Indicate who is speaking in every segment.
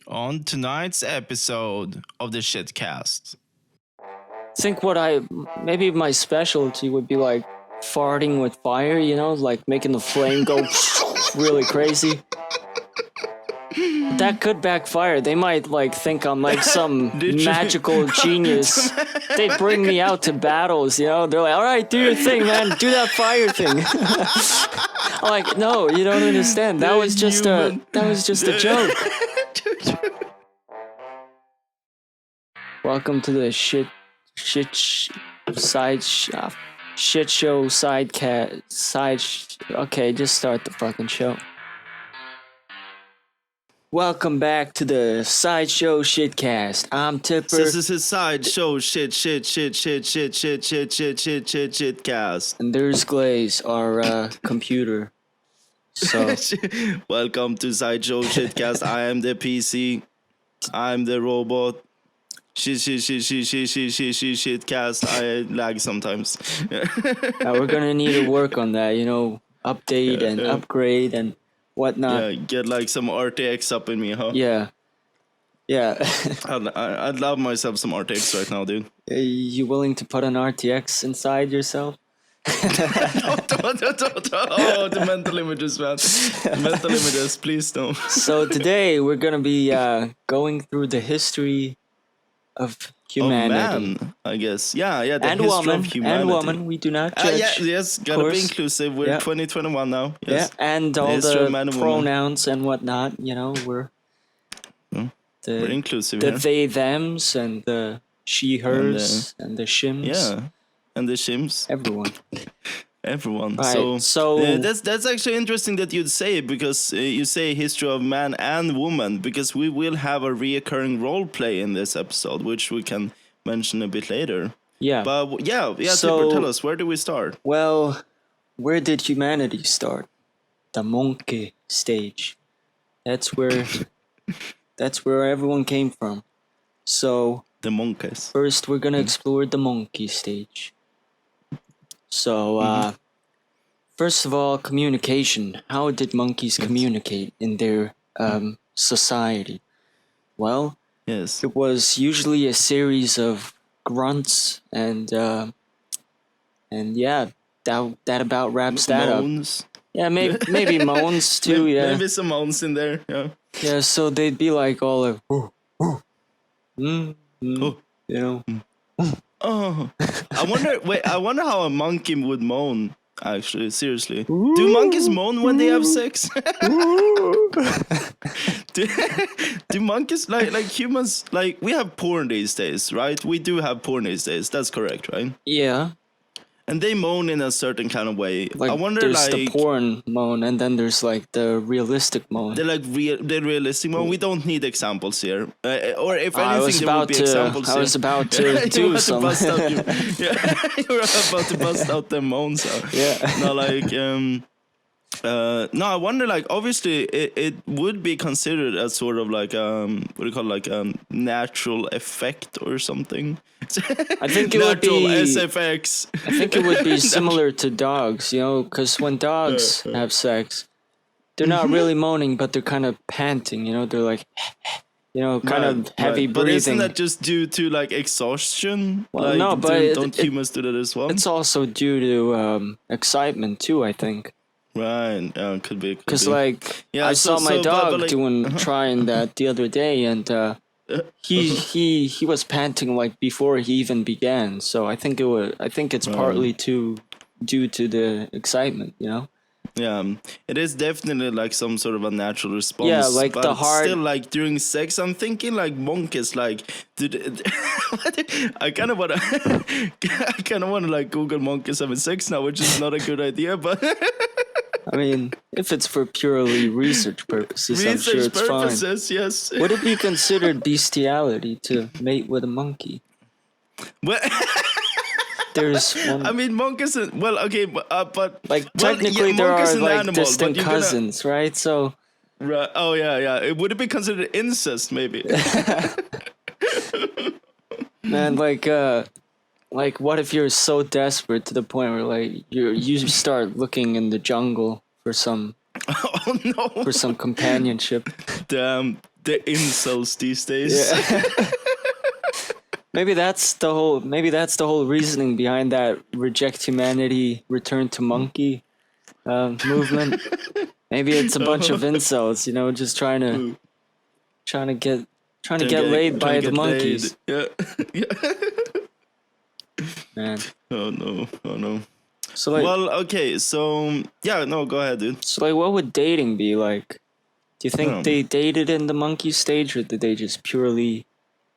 Speaker 1: On tonight's episode of the Shitcast.
Speaker 2: Think maybe my specialty would be like farting with fire, like making the flame go really crazy. That could backfire. They might like think I'm like some magical genius. They bring me out to battles, They're like, all right, do your thing, man. Do that fire thing. I'm like, no, you don't understand. That was just a joke. Welcome to the shit show okay, just start the fucking show. Welcome back to the Sideshow Shitcast. I'm Tipper.
Speaker 1: This is his Sideshow Shitcast.
Speaker 2: And there's Glaze, our computer. So
Speaker 1: welcome to Sideshow Shitcast. I am the PC. I'm the robot. Shitcast. I lag sometimes.
Speaker 2: We're gonna need to work on that, update and upgrade and whatnot.
Speaker 1: Yeah, get like some RTX up in me, huh?
Speaker 2: Yeah.
Speaker 1: I'd love myself some RTX right now, dude.
Speaker 2: You willing to put an RTX inside yourself?
Speaker 1: Oh, the mental images, man. Mental images, please don't.
Speaker 2: So today we're gonna be going through the history of humanity.
Speaker 1: Oh, man, I guess. Yeah, the
Speaker 2: and
Speaker 1: history
Speaker 2: woman,
Speaker 1: of humanity.
Speaker 2: And woman, we do not judge.
Speaker 1: Yes, gotta be inclusive. We're 2021 now. Yes.
Speaker 2: Yeah, and all the pronouns and whatnot, we're
Speaker 1: inclusive.
Speaker 2: The they, thems, and the she, hers, and the shims.
Speaker 1: Yeah, and the shims. Everyone.
Speaker 2: Right, so
Speaker 1: that's actually interesting that you'd say it, because you say history of man and woman, because we will have a reoccurring role play in this episode, which we can mention a bit later.
Speaker 2: Yeah.
Speaker 1: But so, Tipper, tell us, where do we start?
Speaker 2: Well, where did humanity start? The monkey stage. That's where everyone came from. So
Speaker 1: the monkeys.
Speaker 2: First, we're gonna explore the monkey stage. So, first of all, communication. How did monkeys communicate in their society? Well,
Speaker 1: yes,
Speaker 2: it was usually a series of grunts and yeah, that about wraps that
Speaker 1: moans.
Speaker 2: Up. Yeah, maybe moans too. Yeah,
Speaker 1: maybe some moans in there. Yeah.
Speaker 2: Yeah, so they'd be like all like,
Speaker 1: Oh, I wonder how a monkey would moan. Actually, seriously, do monkeys moan when they have sex? do monkeys like humans? Like, we have porn these days, right? We do have porn these days. That's correct, right?
Speaker 2: Yeah.
Speaker 1: And they moan in a certain kind of way.
Speaker 2: Like,
Speaker 1: I wonder,
Speaker 2: there's the porn moan, and then there's like the realistic moan.
Speaker 1: They're like the realistic moan. We don't need examples here, or if anything, there would be examples.
Speaker 2: I was about to do some.
Speaker 1: You were about to bust out the moans.
Speaker 2: Yeah.
Speaker 1: No, like no, I wonder. Like, obviously, it would be considered as sort of like what do you call it, like natural effect or something.
Speaker 2: I think it would be
Speaker 1: SFX.
Speaker 2: I think it would be similar to dogs, because when dogs have sex, they're not really moaning, but they're kind of panting. They're like, kind of heavy breathing.
Speaker 1: But isn't that just due to like exhaustion?
Speaker 2: Well,
Speaker 1: like,
Speaker 2: no, but
Speaker 1: don't humans do that as well?
Speaker 2: It's also due to excitement too, I think.
Speaker 1: Right, could be.
Speaker 2: Because I saw my dog trying that the other day, and he was panting like before he even began. So I think it's partly due to the excitement,
Speaker 1: Yeah, it is definitely like some sort of a natural response.
Speaker 2: Yeah, like
Speaker 1: but
Speaker 2: the heart.
Speaker 1: Still, like during sex, I'm thinking like monkeys. Like, I kind of wanna like Google monkeys having sex now, which is not a good idea, but.
Speaker 2: I mean, if it's for purely research purposes, I'm sure it's fine.
Speaker 1: Yes.
Speaker 2: Would it be considered bestiality to mate with a monkey?
Speaker 1: Well,
Speaker 2: there's one.
Speaker 1: I mean, monkeys. Okay, but
Speaker 2: like technically there are like
Speaker 1: animal,
Speaker 2: distant cousins, right? So.
Speaker 1: Right. Oh yeah. Would it be considered incest? Maybe.
Speaker 2: Man, like, what if you're so desperate to the point where like you start looking in the jungle for some
Speaker 1: Oh no!
Speaker 2: For some companionship.
Speaker 1: Damn, The incels these days.
Speaker 2: Yeah. Maybe that's the whole reasoning behind that reject humanity, return to monkey movement. Maybe it's a bunch of incels, you know, just trying to get laid by the monkeys.
Speaker 1: Yeah.
Speaker 2: Man.
Speaker 1: Oh no.
Speaker 2: So like,
Speaker 1: well, okay, so yeah, no, go ahead, dude.
Speaker 2: So like, what would dating be like? Do you think they dated in the monkey stage, or did they just purely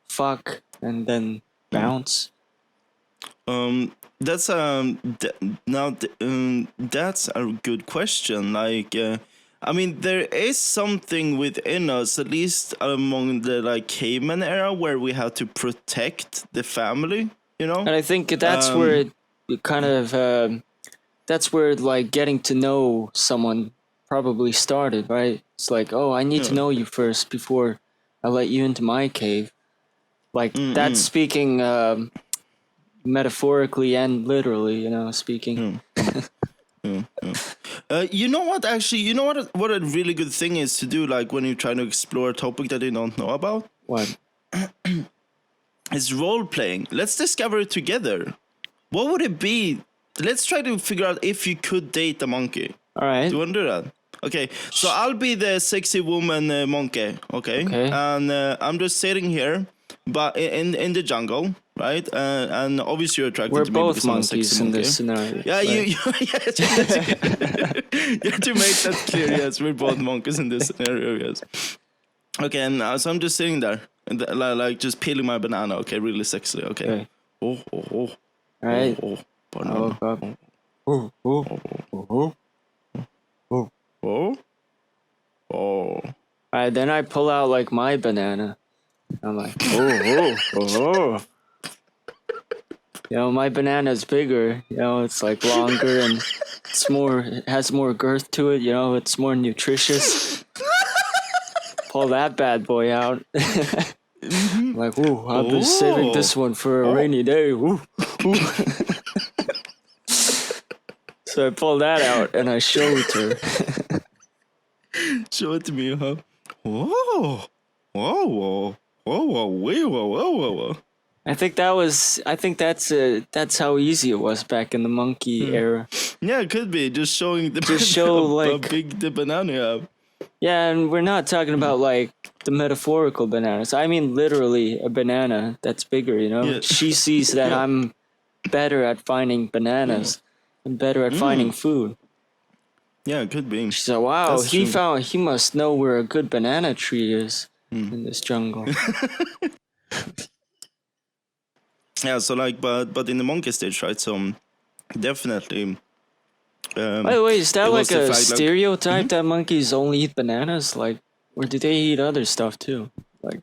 Speaker 2: fuck and then bounce?
Speaker 1: That's that's a good question. Like, I mean, there is something within us, at least among the like caveman era, where we have to protect the family. You know,
Speaker 2: And I think that's where it kind of that's where like getting to know someone probably started, right? It's like, oh, I need to know you first before I let you into my cave. Like that's speaking metaphorically and literally, you know, speaking.
Speaker 1: You know what? Actually, you know what a really good thing is to do, like when you're trying to explore a topic that you don't know about.
Speaker 2: What?
Speaker 1: It's role playing. Let's discover it together. What would it be? Let's try to figure out if you could date a monkey.
Speaker 2: All right.
Speaker 1: Do you want to do that? Okay, so I'll be the sexy woman monkey, okay? And I'm just sitting here, but in the jungle, right? And obviously you're attracted
Speaker 2: We're
Speaker 1: to me
Speaker 2: both
Speaker 1: because I'm a
Speaker 2: monkeys
Speaker 1: sexy
Speaker 2: in
Speaker 1: monkey.
Speaker 2: this scenario.
Speaker 1: Yeah,
Speaker 2: right?
Speaker 1: you to make that clear, yes, we're both monkeys in this scenario, yes. Okay, and so I'm just sitting there, and like just peeling my banana, okay, really sexily, okay. Oh.
Speaker 2: All right.
Speaker 1: Banana.
Speaker 2: All right, then I pull out like my banana. I'm like, oh. You know, my banana's bigger. You know, it's like longer and it has more girth to it. You know, it's more nutritious. Pull that bad boy out. Like, ooh, I've been saving this one for a rainy day. Ooh. So I pull that out and I show it to her.
Speaker 1: Show it to me, huh? Whoa.
Speaker 2: I think that's how easy it was back in the monkey era.
Speaker 1: Yeah, it could be just showing
Speaker 2: how
Speaker 1: big the banana you have.
Speaker 2: Yeah, and we're not talking about like the metaphorical bananas. I mean literally a banana that's bigger, you know?
Speaker 1: Yeah.
Speaker 2: She sees that I'm better at finding bananas and better at finding food.
Speaker 1: Yeah, it could be.
Speaker 2: She's like, wow,
Speaker 1: That's true.
Speaker 2: he must know where a good banana tree is in this jungle.
Speaker 1: Yeah, so like, but in the monkey stage, right? So definitely.
Speaker 2: By the way, is that like a
Speaker 1: fact,
Speaker 2: stereotype that monkeys only eat bananas? Like, or do they eat other stuff too? Like,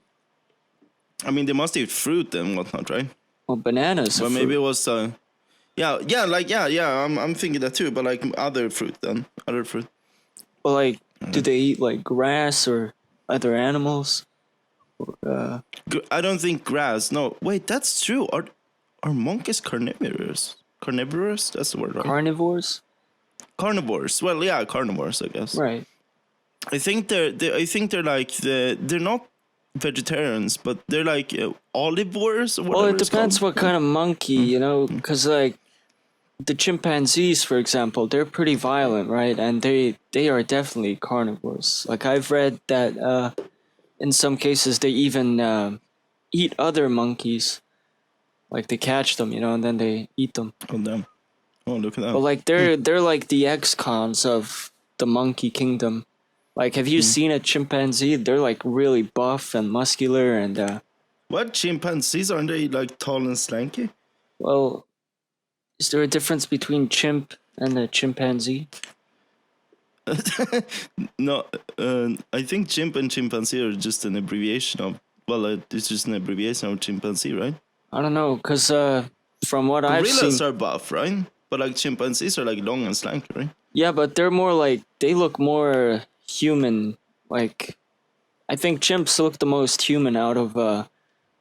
Speaker 1: I mean, they must eat fruit and whatnot, right?
Speaker 2: well, bananas.
Speaker 1: But maybe it was. I'm thinking that too. But like other fruit.
Speaker 2: Well, like, do they eat like grass or other animals? Or,
Speaker 1: I don't think grass. No, wait, that's true. Are monkeys carnivorous? Carnivorous? That's the word, right?
Speaker 2: Carnivores.
Speaker 1: Carnivores. Well, yeah, carnivores, I guess.
Speaker 2: Right.
Speaker 1: I think they're like they're not vegetarians, but they're like omnivores or whatever.
Speaker 2: Well, it depends what kind of monkey, you know, because like the chimpanzees, for example, they're pretty violent, right? And they are definitely carnivores. Like I've read that in some cases they even eat other monkeys. Like they catch them, you know, and then they eat them.
Speaker 1: Oh damn! Oh, look at that.
Speaker 2: But like they're like the ex-cons of the monkey kingdom. Like, have you seen a chimpanzee? They're like really buff and muscular and.
Speaker 1: What, chimpanzees, aren't they like tall and slanky?
Speaker 2: Well, is there a difference between chimp and a chimpanzee?
Speaker 1: No, I think chimp and chimpanzee are just an abbreviation of. Well, it's just an abbreviation of chimpanzee, right?
Speaker 2: I don't know, cause from what I've seen,
Speaker 1: gorillas are buff, right? But like chimpanzees are like long and slanky, right?
Speaker 2: Yeah, but they're more like they look more human. Like, I think chimps look the most human out of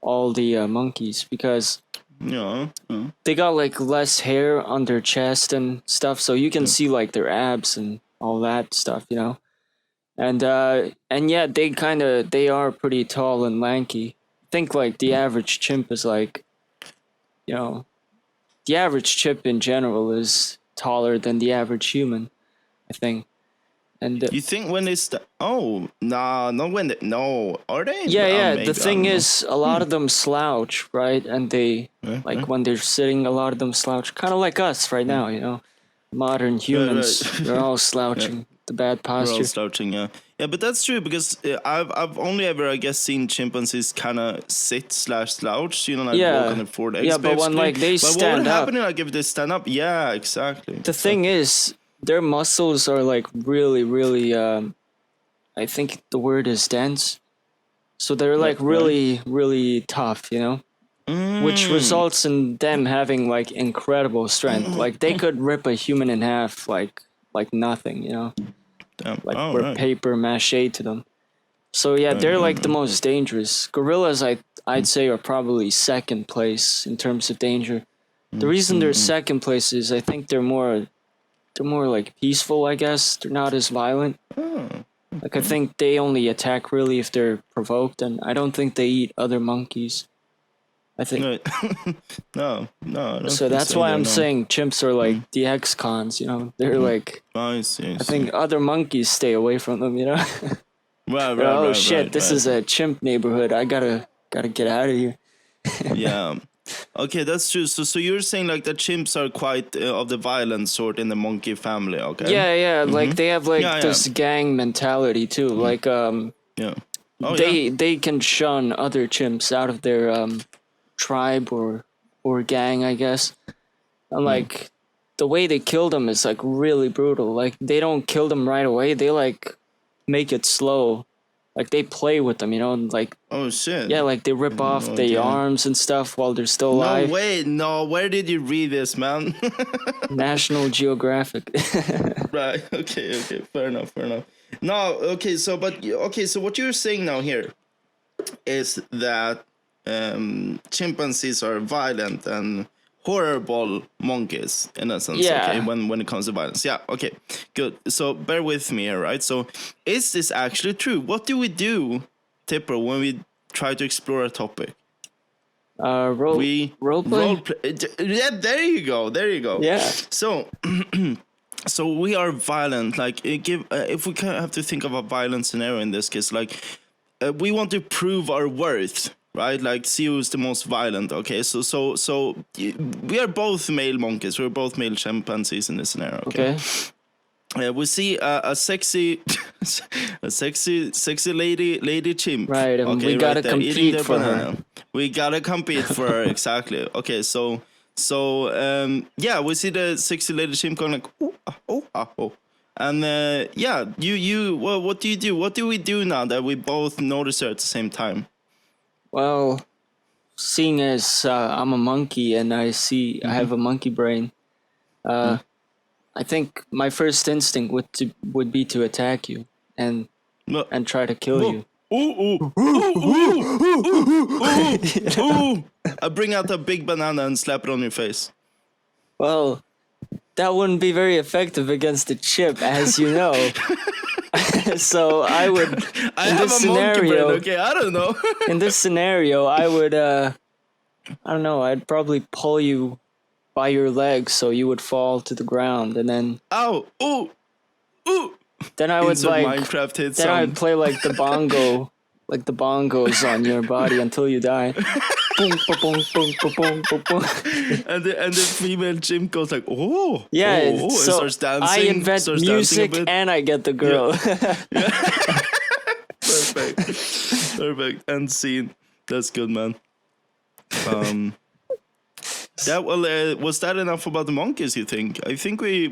Speaker 2: all the monkeys because they got like less hair on their chest and stuff, so you can see like their abs and all that stuff, you know. And yeah, they are pretty tall and lanky. I think like the average chimp is like, you know, the average chimp in general is taller than the average human, I think. And
Speaker 1: You think when it's not when no, are they?
Speaker 2: yeah.
Speaker 1: Maybe,
Speaker 2: The thing is, a lot of them slouch, right? And they when they're sitting, a lot of them slouch, kind of like us right now. You know, modern humans,
Speaker 1: right.
Speaker 2: they're all slouching. The bad
Speaker 1: We're all
Speaker 2: posture.
Speaker 1: slouching, yeah. Yeah, but that's true because I've only ever, I guess, seen chimpanzees kind of sit/slouch, you know, like walk on their four legs.
Speaker 2: Yeah, but when
Speaker 1: basically.
Speaker 2: like they
Speaker 1: But what
Speaker 2: stand
Speaker 1: would
Speaker 2: up,
Speaker 1: happen like if they stand up? Yeah, exactly.
Speaker 2: the thing is, their muscles are like really, really. I think the word is dense. So they're like really, really tough, you know. Which results in them having like incredible strength. Like they could rip a human in half like nothing, you know. Like we're paper mache to them. So yeah, they're like the most dangerous. Gorillas, I'd say, are probably second place in terms of danger. The reason they're second place is I think they're more like peaceful. I guess they're not as violent. Like I think they only attack really if they're provoked, and I don't think they eat other monkeys. I think
Speaker 1: no. I don't
Speaker 2: so.
Speaker 1: think
Speaker 2: That's why I'm
Speaker 1: no.
Speaker 2: saying chimps are like the ex-cons. You know, they're like.
Speaker 1: I see.
Speaker 2: I think other monkeys stay away from them. You know.
Speaker 1: Right.
Speaker 2: Oh shit! This is a chimp neighborhood. I gotta get out of here.
Speaker 1: Yeah. Okay, that's true. So you're saying like the chimps are quite of the violent sort in the monkey family, okay?
Speaker 2: Yeah. Like they have like this gang mentality too. Like
Speaker 1: Yeah.
Speaker 2: they can shun other chimps out of their tribe or gang, I guess. And like the way they kill them is like really brutal. Like they don't kill them right away. They like make it slow. Like they play with them, you know, and like
Speaker 1: oh shit.
Speaker 2: Yeah, like they rip off their arms and stuff while they're still alive.
Speaker 1: No way, no. Where did you read this, man?
Speaker 2: National Geographic.
Speaker 1: Right. Okay. Fair enough. No. Okay. So what you're saying now here is that chimpanzees are violent and horrible monkeys in a sense.
Speaker 2: Yeah.
Speaker 1: Okay. When it comes to violence. Yeah. Okay. Good. So bear with me here, right? So is this actually true? What do we do, Tipper, when we try to explore a topic?
Speaker 2: Role play.
Speaker 1: Yeah. There you go.
Speaker 2: Yeah.
Speaker 1: So. So we are violent. Like, if we have to think of a violent scenario in this case, like we want to prove our worth, right? Like, see who's the most violent. Okay, so we are both male monkeys. We're both male chimpanzees in this scenario. Okay. We see a sexy, sexy lady chimp.
Speaker 2: Right, and we gotta compete for her.
Speaker 1: We gotta compete for her, exactly. Okay, so yeah, we see the sexy lady chimp going like, oh. And well, what do you do? What do we do now that we both notice her at the same time?
Speaker 2: Well, seeing as I'm a monkey and I have a monkey brain, I think my first instinct would be to attack you and try to kill you.
Speaker 1: Ooh. I bring out a big banana and slap it on your face.
Speaker 2: Well, that wouldn't be very effective against a chip, as you know. So I would.
Speaker 1: I have a monkey brain, okay? I don't know.
Speaker 2: In this scenario, I would. I don't know. I'd probably pull you by your legs so you would fall to the ground, and then.
Speaker 1: Ow! Ooh!
Speaker 2: Then I would
Speaker 1: Minecraft hit
Speaker 2: then I would play like the bongo, like the bongos on your body until you die. Boom, boom, boom, boom, boom, boom, boom.
Speaker 1: And the female chimp goes like, oh,
Speaker 2: yeah.
Speaker 1: and
Speaker 2: So
Speaker 1: starts dancing.
Speaker 2: I invent music and I get the girl.
Speaker 1: Yeah. Perfect. End scene. That's good, man. Was that enough about the monkeys? You think? I think we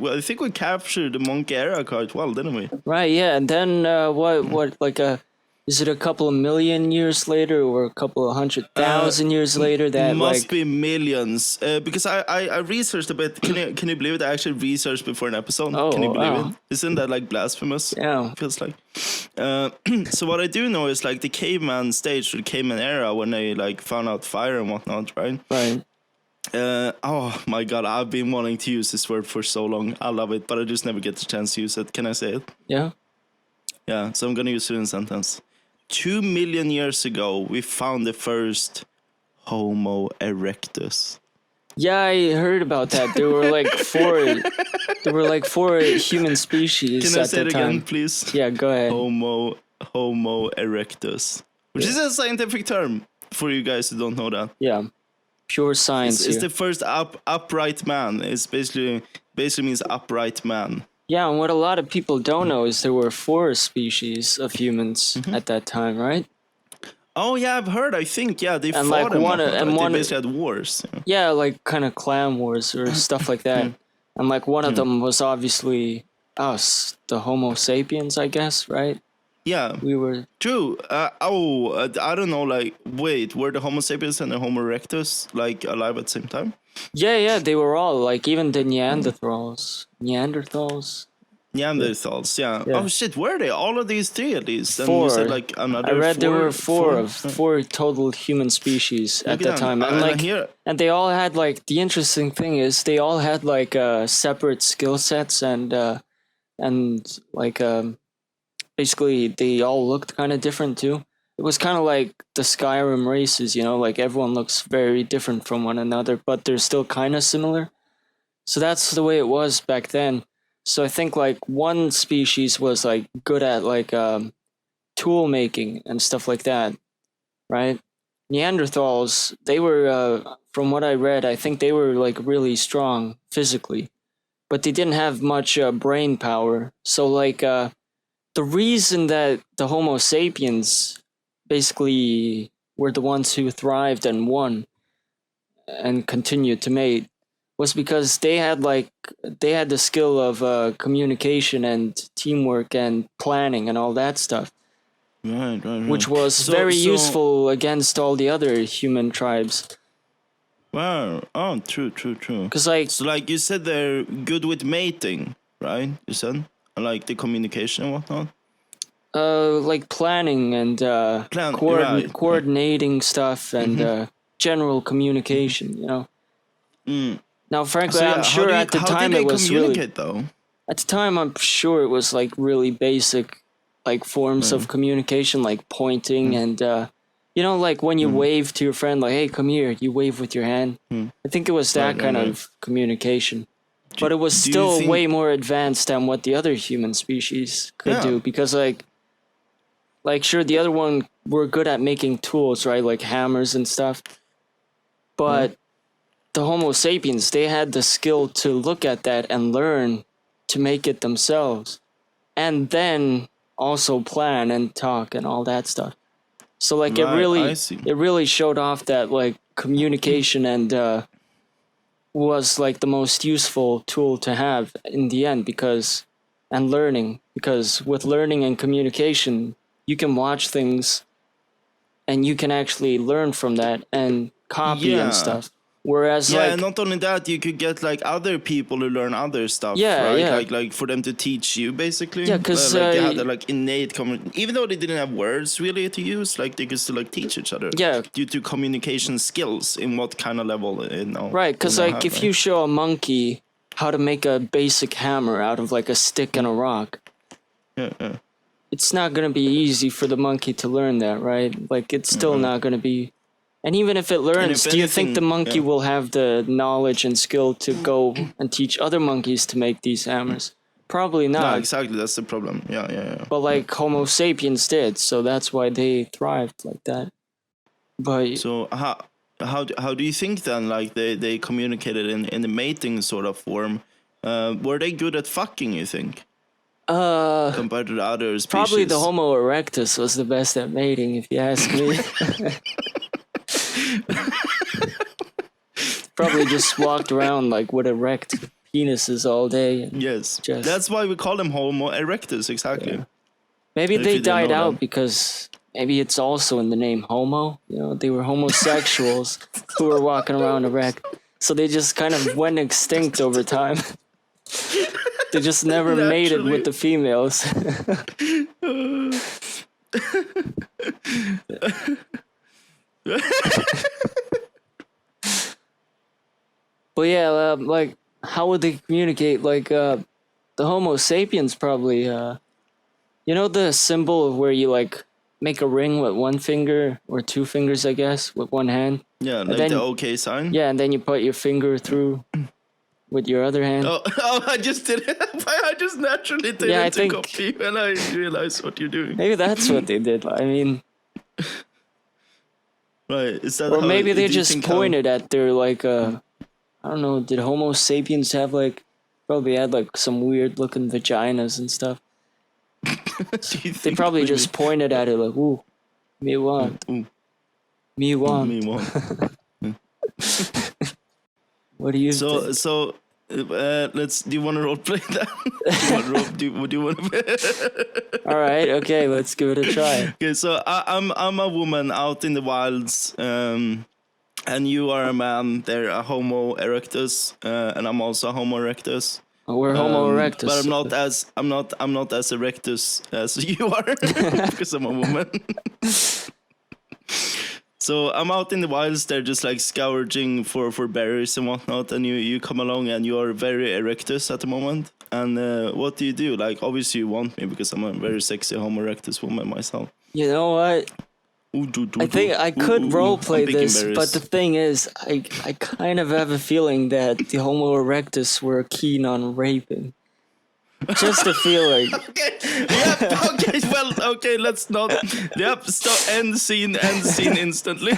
Speaker 1: captured the monkey era quite well, didn't we?
Speaker 2: Right. Yeah. And then what like is it a couple of million years later or a couple of 100,000 years later that
Speaker 1: must be millions? Because I researched a bit. Can you believe it? I actually researched before an episode.
Speaker 2: Oh,
Speaker 1: can you believe it? Isn't that like blasphemous?
Speaker 2: Yeah.
Speaker 1: Feels like. So what I do know is like the caveman stage or the caveman era when they like found out fire and whatnot, right?
Speaker 2: Right.
Speaker 1: Oh my god, I've been wanting to use this word for so long. I love it, but I just never get the chance to use it. Can I say it?
Speaker 2: Yeah.
Speaker 1: Yeah, so I'm gonna use it in a sentence. 2 million years ago, we found the first Homo erectus.
Speaker 2: Yeah, I heard about that. There were like four. There were like four human species
Speaker 1: Can I
Speaker 2: at
Speaker 1: say
Speaker 2: the
Speaker 1: it
Speaker 2: time.
Speaker 1: again, please?
Speaker 2: Yeah, go ahead.
Speaker 1: Homo erectus, which is a scientific term for you guys who don't know that.
Speaker 2: Yeah, pure science.
Speaker 1: It's
Speaker 2: here.
Speaker 1: the first upright man. It's basically means upright man.
Speaker 2: Yeah, and what a lot of people don't know is there were four species of humans at that time, right?
Speaker 1: Oh yeah, I've heard. I think they
Speaker 2: And,
Speaker 1: fought
Speaker 2: like,
Speaker 1: and
Speaker 2: one-
Speaker 1: whatnot,
Speaker 2: and
Speaker 1: right?
Speaker 2: one-
Speaker 1: They basically had wars.
Speaker 2: Yeah, like kind of clan wars or stuff like that. And like one of them was obviously us, the Homo sapiens, I guess, right?
Speaker 1: Yeah,
Speaker 2: We were.
Speaker 1: true. I don't know. Like, wait, were the Homo sapiens and the Homo erectus like alive at the same time?
Speaker 2: Yeah, they were all like even the Neanderthals.
Speaker 1: Neanderthals, yeah.
Speaker 2: Yeah.
Speaker 1: Oh shit, were they all of these three at least? And
Speaker 2: Four.
Speaker 1: you said like another.
Speaker 2: I read there were
Speaker 1: four.
Speaker 2: four total human species at
Speaker 1: Look
Speaker 2: that
Speaker 1: at
Speaker 2: time,
Speaker 1: that.
Speaker 2: and
Speaker 1: I
Speaker 2: like,
Speaker 1: hear-
Speaker 2: and they all had like the interesting thing is they all had like separate skill sets and like basically they all looked kind of different too. It was kind of like the Skyrim races, you know, like everyone looks very different from one another, but they're still kind of similar. So that's the way it was back then. So I think like one species was like good at like tool making and stuff like that, right? Neanderthals, they were from what I read, I think they were like really strong physically, but they didn't have much brain power. So like the reason that the Homo sapiens basically were the ones who thrived and won and continued to mate was because they had the skill of communication and teamwork and planning and all that stuff,
Speaker 1: Right.
Speaker 2: which was very useful against all the other human tribes.
Speaker 1: Wow. Oh, true.
Speaker 2: Because like
Speaker 1: So, like you said, they're good with mating, right? You said, and, like the communication and whatnot.
Speaker 2: like planning and
Speaker 1: right.
Speaker 2: coordinating stuff and general communication, you know. Now, frankly, I'm sure at the time it was really.
Speaker 1: Though.
Speaker 2: At the time, I'm sure it was like really basic, like forms of communication, like pointing and you know, like when you wave to your friend, like "Hey, come here," you wave with your hand. I think it was that kind of communication, but it was
Speaker 1: do you
Speaker 2: still
Speaker 1: think-
Speaker 2: way more advanced than what the other human species could do because like sure the other one were good at making tools, right, like hammers and stuff, but the Homo sapiens, they had the skill to look at that and learn to make it themselves, and then also plan and talk and all that stuff. So like
Speaker 1: Right, I see.
Speaker 2: it really showed off that like communication and was like the most useful tool to have in the end because with learning and communication you can watch things and you can actually learn from that and copy
Speaker 1: Yeah.
Speaker 2: and stuff. Whereas
Speaker 1: Yeah,
Speaker 2: like
Speaker 1: and not only that, you could get like other people to learn other stuff.
Speaker 2: Yeah,
Speaker 1: right?
Speaker 2: yeah.
Speaker 1: Like for them to teach you, basically.
Speaker 2: Yeah, 'cause,
Speaker 1: like they had that like innate even though they didn't have words really to use, like they could still like teach each other.
Speaker 2: Yeah.
Speaker 1: Due to communication skills in what kind of level you know.
Speaker 2: right, because
Speaker 1: they
Speaker 2: like
Speaker 1: have,
Speaker 2: if
Speaker 1: right?
Speaker 2: you show a monkey how to make a basic hammer out of like a stick and a rock,
Speaker 1: Yeah.
Speaker 2: it's not going to be easy for the monkey to learn that, right? Like it's still not going to be. And even if it learns,
Speaker 1: if
Speaker 2: do you think the
Speaker 1: anything,
Speaker 2: monkey will have the knowledge and skill to go and teach other monkeys to make these hammers? Probably
Speaker 1: No,
Speaker 2: not.
Speaker 1: exactly. That's the problem. Yeah.
Speaker 2: But like Homo sapiens did, so that's why they thrived like that. But
Speaker 1: So how do you think then? Like they communicated in the mating sort of form. Were they good at fucking? You think compared to the other species?
Speaker 2: probably the Homo erectus was the best at mating, if you ask me. Probably just walked around like with erect penises all day. And
Speaker 1: Yes,
Speaker 2: Just-
Speaker 1: that's why we call them Homo erectus. Exactly.
Speaker 2: Yeah. maybe
Speaker 1: If
Speaker 2: they
Speaker 1: you didn't
Speaker 2: died
Speaker 1: know
Speaker 2: out
Speaker 1: that.
Speaker 2: because maybe it's also in the name homo. You know, they were homosexuals who were walking around erect. So they just kind of went extinct over time. They just never mated
Speaker 1: Naturally.
Speaker 2: with the females. But yeah, like, how would they communicate? Like, the Homo sapiens probably You know the symbol of where you like make a ring with one finger or two fingers, I guess, with one hand.
Speaker 1: Yeah,
Speaker 2: And
Speaker 1: like
Speaker 2: then,
Speaker 1: the OK sign.
Speaker 2: Yeah, and then you put your finger through with your other hand.
Speaker 1: Oh, I just did it. I just naturally did
Speaker 2: Yeah, I
Speaker 1: it to
Speaker 2: think-
Speaker 1: copy when I realized what you're doing.
Speaker 2: Maybe that's what they did. I mean,
Speaker 1: Right? Is that
Speaker 2: or
Speaker 1: how,
Speaker 2: maybe they
Speaker 1: do you
Speaker 2: just
Speaker 1: think
Speaker 2: pointed at their like I don't know. Did Homo sapiens have like probably had like some weird looking vaginas and stuff?
Speaker 1: Do you
Speaker 2: They
Speaker 1: think
Speaker 2: probably
Speaker 1: maybe-
Speaker 2: just pointed at it like, "Ooh, me want,
Speaker 1: Ooh,
Speaker 2: me want."
Speaker 1: me want.
Speaker 2: What do you
Speaker 1: So
Speaker 2: think?
Speaker 1: so. Let's. Do you want to role play that? do you want to?
Speaker 2: All right, okay, let's give it a try.
Speaker 1: Okay, so I'm a woman out in the wilds, and you are a man. They're a Homo erectus, and I'm also a Homo erectus.
Speaker 2: We're Homo erectus.
Speaker 1: But I'm not as erectus as you are because I'm a woman. So I'm out in the wilds. They're just like scourging for berries and whatnot, and you come along and you are very erectus at the moment. And what do? Like, obviously you want me because I'm a very sexy Homo erectus woman myself.
Speaker 2: You know what? I think I could roleplay this, but the thing is, I kind of have a feeling that the Homo erectus were keen on raping. Just a feeling.
Speaker 1: Okay. Yep. Okay. Well. Okay. Let's not. Yep. Stop. End scene. End scene instantly.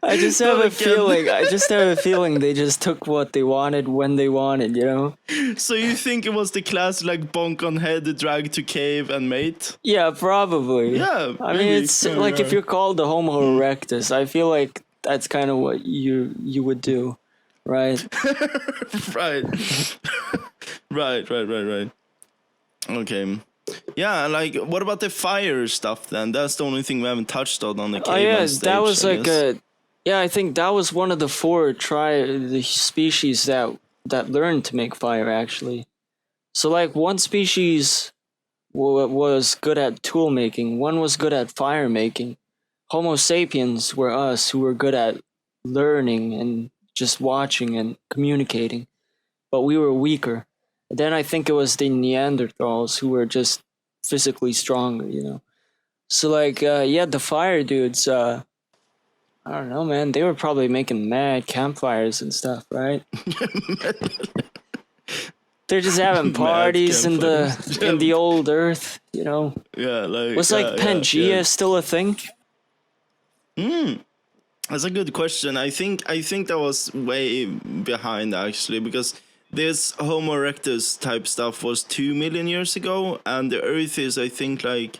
Speaker 2: I just have
Speaker 1: Not
Speaker 2: a
Speaker 1: again.
Speaker 2: feeling. I just have a feeling they just took what they wanted when they wanted. You know?
Speaker 1: So you think it was the class like bonk on head, drag to cave, and mate?
Speaker 2: Yeah, probably.
Speaker 1: Yeah.
Speaker 2: I mean, it's like if you're called the Homo erectus, I feel like that's kind of what you would do, right?
Speaker 1: Right. Right. Okay. Yeah, like, what about the fire stuff then? That's the only thing we haven't touched on the
Speaker 2: Oh
Speaker 1: caveman
Speaker 2: yeah,
Speaker 1: stage,
Speaker 2: that was
Speaker 1: I
Speaker 2: like
Speaker 1: guess.
Speaker 2: yeah, I think that was one of the the species that learned to make fire actually. So like one species was good at tool making, one was good at fire making. Homo sapiens were us who were good at learning and just watching and communicating, but we were weaker. Then I think it was the Neanderthals who were just physically stronger, you know. So like yeah, the fire dudes I don't know, man. They were probably making mad campfires and stuff, right? They're just having parties in the old Earth, you know.
Speaker 1: Yeah, like
Speaker 2: Was like Pangea still a thing?
Speaker 1: That's a good question. I think that was way behind actually, because this Homo erectus type stuff was 2 million years ago, and the Earth is, I think, like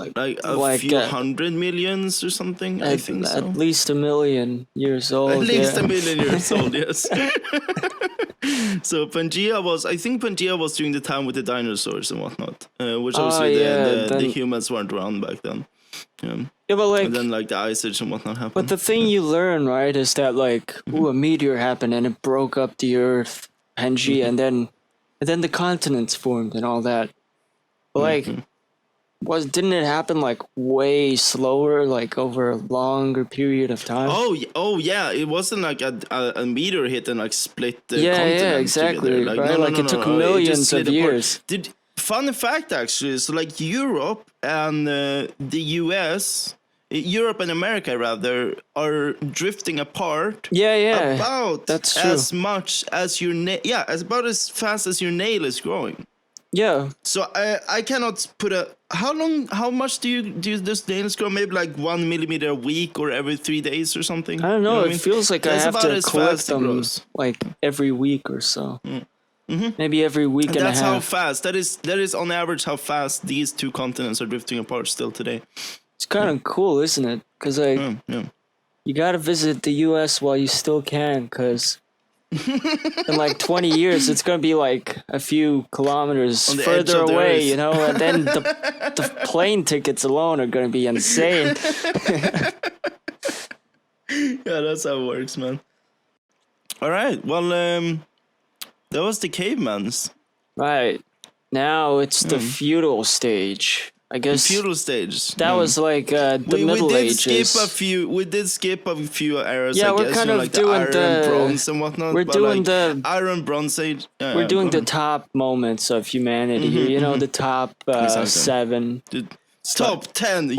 Speaker 1: a few hundred millions or something. I think so.
Speaker 2: At least 1 million years old.
Speaker 1: At least
Speaker 2: yeah.
Speaker 1: 1 million years old, yes. So Pangea was during the time with the dinosaurs and whatnot, which obviously the humans weren't around back then.
Speaker 2: Yeah, but like,
Speaker 1: and then like the ice age and whatnot happened.
Speaker 2: But the thing you learn, right, is that like, a meteor happened and it broke up the Earth, Pangea, and then the continents formed and all that. But like, didn't it happen like way slower, like over a longer period of time?
Speaker 1: Oh yeah, it wasn't like a meteor hit and like split the continent.
Speaker 2: Yeah, exactly.
Speaker 1: Together.
Speaker 2: Like, right, it took millions of years.
Speaker 1: Fun fact actually, so like Europe and the US, Europe and America rather, are drifting apart.
Speaker 2: Yeah.
Speaker 1: About
Speaker 2: that's true.
Speaker 1: As much as your about as fast as your nail is growing.
Speaker 2: Yeah.
Speaker 1: So I cannot put how much do those nails grow? Maybe like 1 millimeter a week or every 3 days or something.
Speaker 2: I don't know.
Speaker 1: You
Speaker 2: It feels like I have to collect them like every week or so. Maybe every week and a half.
Speaker 1: That's how fast. That is on average how fast these two continents are drifting apart still today.
Speaker 2: It's kind of cool, isn't it? Because like you gotta visit the U.S. while you still can, because in like 20 years it's gonna be like a few kilometers further away, you know, and then the plane tickets alone are gonna be insane.
Speaker 1: Yeah, that's how it works, man. All right, well, that was the cavemans.
Speaker 2: Right. Now it's the feudal stage. I guess
Speaker 1: feudal stage.
Speaker 2: that was like the Middle Ages.
Speaker 1: We did skip a few eras.
Speaker 2: Yeah,
Speaker 1: I
Speaker 2: we're
Speaker 1: guess,
Speaker 2: kind of
Speaker 1: like
Speaker 2: doing
Speaker 1: the Iron, Bronze, and whatnot.
Speaker 2: We're
Speaker 1: but
Speaker 2: doing
Speaker 1: like
Speaker 2: the
Speaker 1: Iron, Bronze Age.
Speaker 2: we're doing the top moments of humanity. You know, the top
Speaker 1: Exactly.
Speaker 2: 7.
Speaker 1: The top 10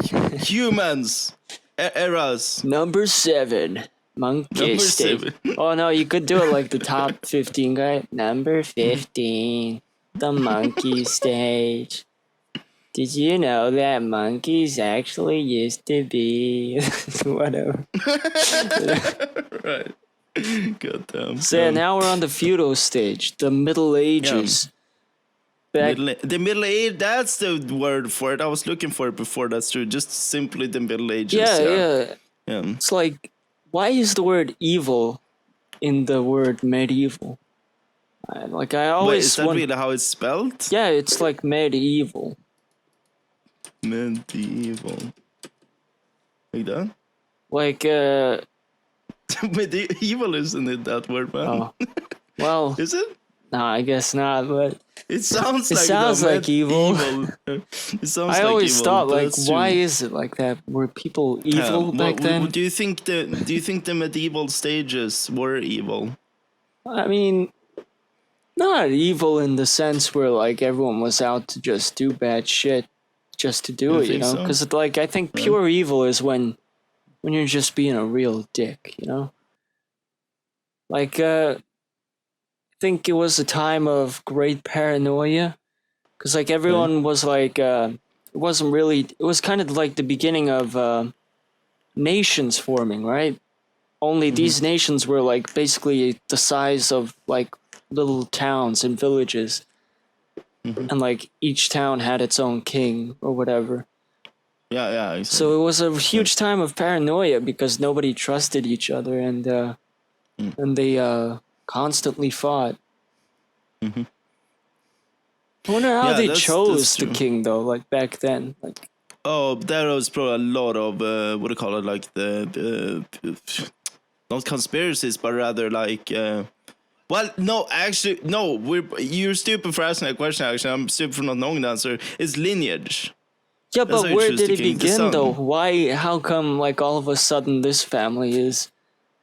Speaker 1: humans eras.
Speaker 2: Number 7, monkey
Speaker 1: Number
Speaker 2: stage.
Speaker 1: 7.
Speaker 2: Oh no, you could do it like the top 15 guy. Number 15, the monkey stage. Did you know that monkeys actually used to be whatever?
Speaker 1: Right. God damn.
Speaker 2: So yeah, now we're on the feudal stage, the Middle Ages.
Speaker 1: The Middle Age, that's the word for it. I was looking for it before, that's true. Just simply the Middle Ages.
Speaker 2: Yeah.
Speaker 1: Yeah.
Speaker 2: It's like, why is the word evil in the word medieval? Like I always
Speaker 1: Wait, is that really how it's spelled?
Speaker 2: Yeah, it's like medieval.
Speaker 1: Medieval. Like that?
Speaker 2: Like
Speaker 1: Medieval, isn't it, that word, man?
Speaker 2: oh. Well,
Speaker 1: Is it?
Speaker 2: no, I guess not, but
Speaker 1: It sounds
Speaker 2: it
Speaker 1: like
Speaker 2: sounds like evil.
Speaker 1: It sounds
Speaker 2: I
Speaker 1: like
Speaker 2: always
Speaker 1: evil,
Speaker 2: thought,
Speaker 1: but
Speaker 2: like,
Speaker 1: that's true.
Speaker 2: why is it like that? Were people evil back then?
Speaker 1: Do you think the medieval stages were evil?
Speaker 2: I mean, not evil in the sense where like everyone was out to just do bad shit just to do it, you
Speaker 1: think
Speaker 2: know?
Speaker 1: so?
Speaker 2: Because like I think pure evil is when you're just being a real dick, you know? Like I think it was a time of great paranoia, because like everyone was like it wasn't really, it was kind of like the beginning of nations forming, right? Only these nations were like basically the size of like little towns and villages, and like each town had its own king or whatever.
Speaker 1: Yeah. Exactly.
Speaker 2: So it was a huge time of paranoia because nobody trusted each other, and they constantly fought. I wonder how they chose the king though, like back then. Like,
Speaker 1: oh, there was probably a lot of what do you call it, like the not conspiracies, but rather like. Well, no, actually, no. You're stupid for asking that question. Actually, I'm stupid for not knowing the answer. It's lineage.
Speaker 2: yeah,
Speaker 1: That's
Speaker 2: but
Speaker 1: how you
Speaker 2: where
Speaker 1: choose
Speaker 2: did
Speaker 1: the
Speaker 2: it
Speaker 1: king, the
Speaker 2: begin
Speaker 1: son.
Speaker 2: though? Why? How come? Like all of a sudden, this family is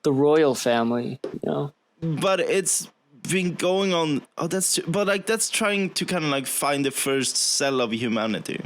Speaker 2: the royal family? You know?
Speaker 1: But it's been going on. Oh, but like that's trying to kind of like find the first cell of humanity.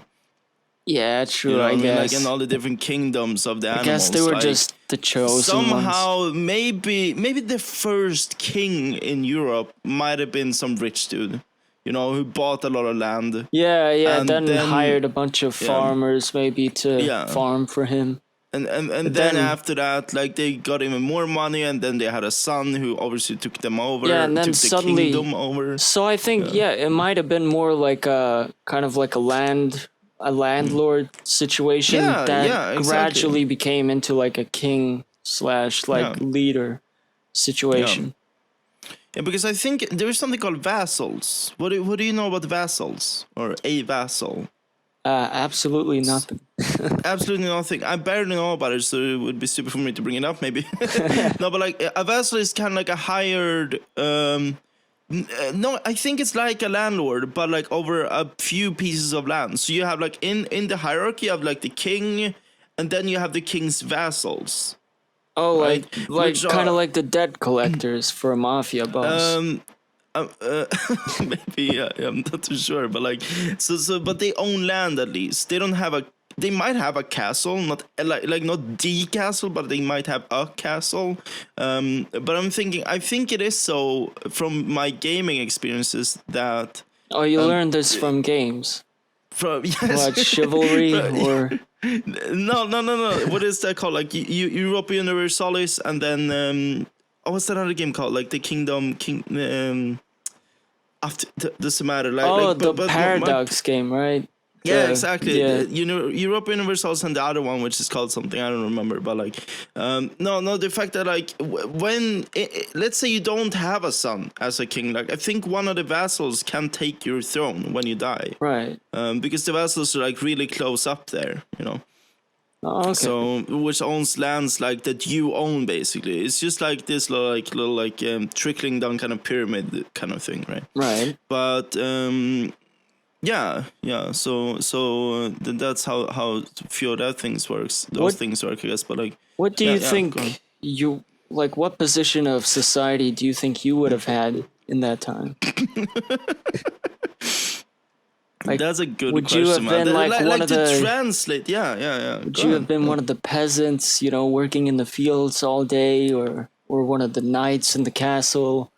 Speaker 2: Yeah, true.
Speaker 1: You know what
Speaker 2: I
Speaker 1: mean?
Speaker 2: guess.
Speaker 1: Like in all the different kingdoms of the
Speaker 2: I
Speaker 1: animals.
Speaker 2: guess they were
Speaker 1: like,
Speaker 2: just the chosen
Speaker 1: somehow
Speaker 2: ones.
Speaker 1: maybe the first king in Europe might have been some rich dude, you know, who bought a lot of land.
Speaker 2: Yeah,
Speaker 1: and
Speaker 2: then
Speaker 1: then-
Speaker 2: hired a bunch of farmers maybe to
Speaker 1: Yeah.
Speaker 2: farm for him.
Speaker 1: And then
Speaker 2: then-
Speaker 1: after that, like they got even more money, and then they had a son who obviously took them over.
Speaker 2: Yeah, and then
Speaker 1: took the
Speaker 2: suddenly-
Speaker 1: kingdom over.
Speaker 2: So I think it might have been more like a kind of like a landlord situation
Speaker 1: Yeah,
Speaker 2: that
Speaker 1: yeah, exactly.
Speaker 2: gradually became into like a king / like leader situation.
Speaker 1: Yeah, because I think there is something called vassals. What do you know about vassals or a vassal?
Speaker 2: Absolutely nothing.
Speaker 1: Absolutely nothing. I barely know about it, so it would be stupid for me to bring it up, maybe. No, but like a vassal is kind of like a hired. No, I think it's like a landlord, but like over a few pieces of land. So you have like in the hierarchy of like the king, and then you have the king's vassals.
Speaker 2: Oh, like
Speaker 1: Which
Speaker 2: kind
Speaker 1: are-
Speaker 2: of like the debt collectors for a mafia boss.
Speaker 1: Maybe I'm not too sure, but like but they own land at least. They don't have they might have a castle, not like not the castle, but they might have a castle. But I think it is so from my gaming experiences that
Speaker 2: Oh, you learned this from games.
Speaker 1: from
Speaker 2: What, chivalry or
Speaker 1: no. What is that called? Like Europa Universalis, and then what's that other game called? Like the Kingdom. After doesn't matter. Like,
Speaker 2: the
Speaker 1: but
Speaker 2: Paradox game, right?
Speaker 1: Yeah,
Speaker 2: The-
Speaker 1: exactly.
Speaker 2: Yeah.
Speaker 1: Europa Universals and the other one, which is called something I don't remember. But like, no, the fact that like when let's say you don't have a son as a king, like I think one of the vassals can take your throne when you die,
Speaker 2: Right.
Speaker 1: because the vassals are like really close up there, you know.
Speaker 2: Oh, okay.
Speaker 1: So which owns lands like that you own basically. It's just like this little trickling down kind of pyramid kind of thing, right?
Speaker 2: Right.
Speaker 1: But Yeah, yeah. That's how few of that things works. Those
Speaker 2: What
Speaker 1: things work, I guess. But like,
Speaker 2: what do
Speaker 1: yeah,
Speaker 2: you
Speaker 1: yeah. Go on.
Speaker 2: think you like? What position of society do you think you would have had in that time? Like,
Speaker 1: That's a good
Speaker 2: would
Speaker 1: question,
Speaker 2: you have
Speaker 1: man.
Speaker 2: been like one
Speaker 1: like
Speaker 2: of
Speaker 1: to
Speaker 2: the?
Speaker 1: translate, yeah, yeah, yeah.
Speaker 2: Would
Speaker 1: Go
Speaker 2: you
Speaker 1: ahead.
Speaker 2: have been one of the peasants, you know, working in the fields all day, or one of the knights in the castle?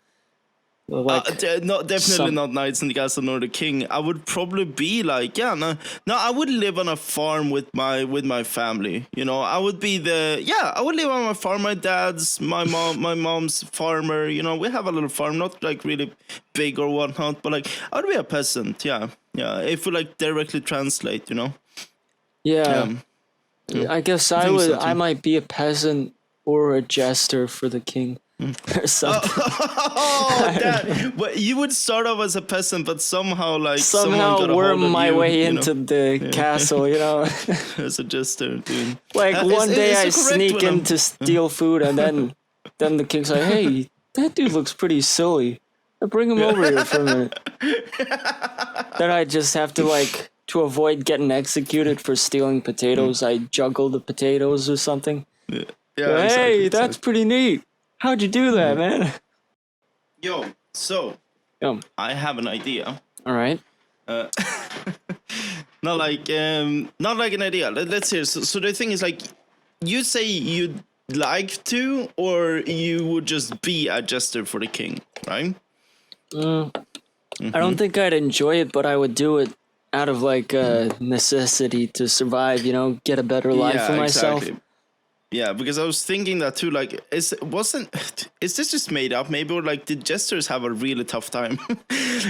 Speaker 2: Or like
Speaker 1: Definitely
Speaker 2: some-
Speaker 1: not Knights in the Castle nor the King. I would probably be like, yeah, no, I would live on a farm with my family. You know, I would be I would live on my farm. My mom's farmer. You know, we have a little farm, not like really big or whatnot, but like I would be a peasant. Yeah, yeah. If we like directly translate, you know.
Speaker 2: yeah. I guess I
Speaker 1: think
Speaker 2: would.
Speaker 1: so, too.
Speaker 2: I might be a peasant or a jester for the king, or something.
Speaker 1: Oh, that! But you would start off as a peasant, but somehow like someone
Speaker 2: Somehow
Speaker 1: got a
Speaker 2: worm
Speaker 1: hold of
Speaker 2: my
Speaker 1: you,
Speaker 2: way
Speaker 1: you know,
Speaker 2: into the castle, you know.
Speaker 1: as a jester. Dude.
Speaker 2: Like one day I
Speaker 1: it correct
Speaker 2: sneak
Speaker 1: when I'm-
Speaker 2: in to steal food, and then the king's like, "Hey, that dude looks pretty silly. Bring him over here for a minute." Then I just have to like to avoid getting executed for stealing potatoes. I juggle the potatoes or something.
Speaker 1: Yeah,
Speaker 2: Hey,
Speaker 1: exactly,
Speaker 2: that's pretty neat. How'd you do that, man?
Speaker 1: Yo, so I have an idea.
Speaker 2: All right.
Speaker 1: Not like an idea. Let's hear. So the thing is like, you say you'd like to, or you would just be a jester for the king, right?
Speaker 2: I don't think I'd enjoy it, but I would do it out of like necessity to survive. You know, get a better life for myself.
Speaker 1: Exactly. Yeah, because I was thinking that too. Like, is this just made up? Maybe, or like, did jesters have a really tough time?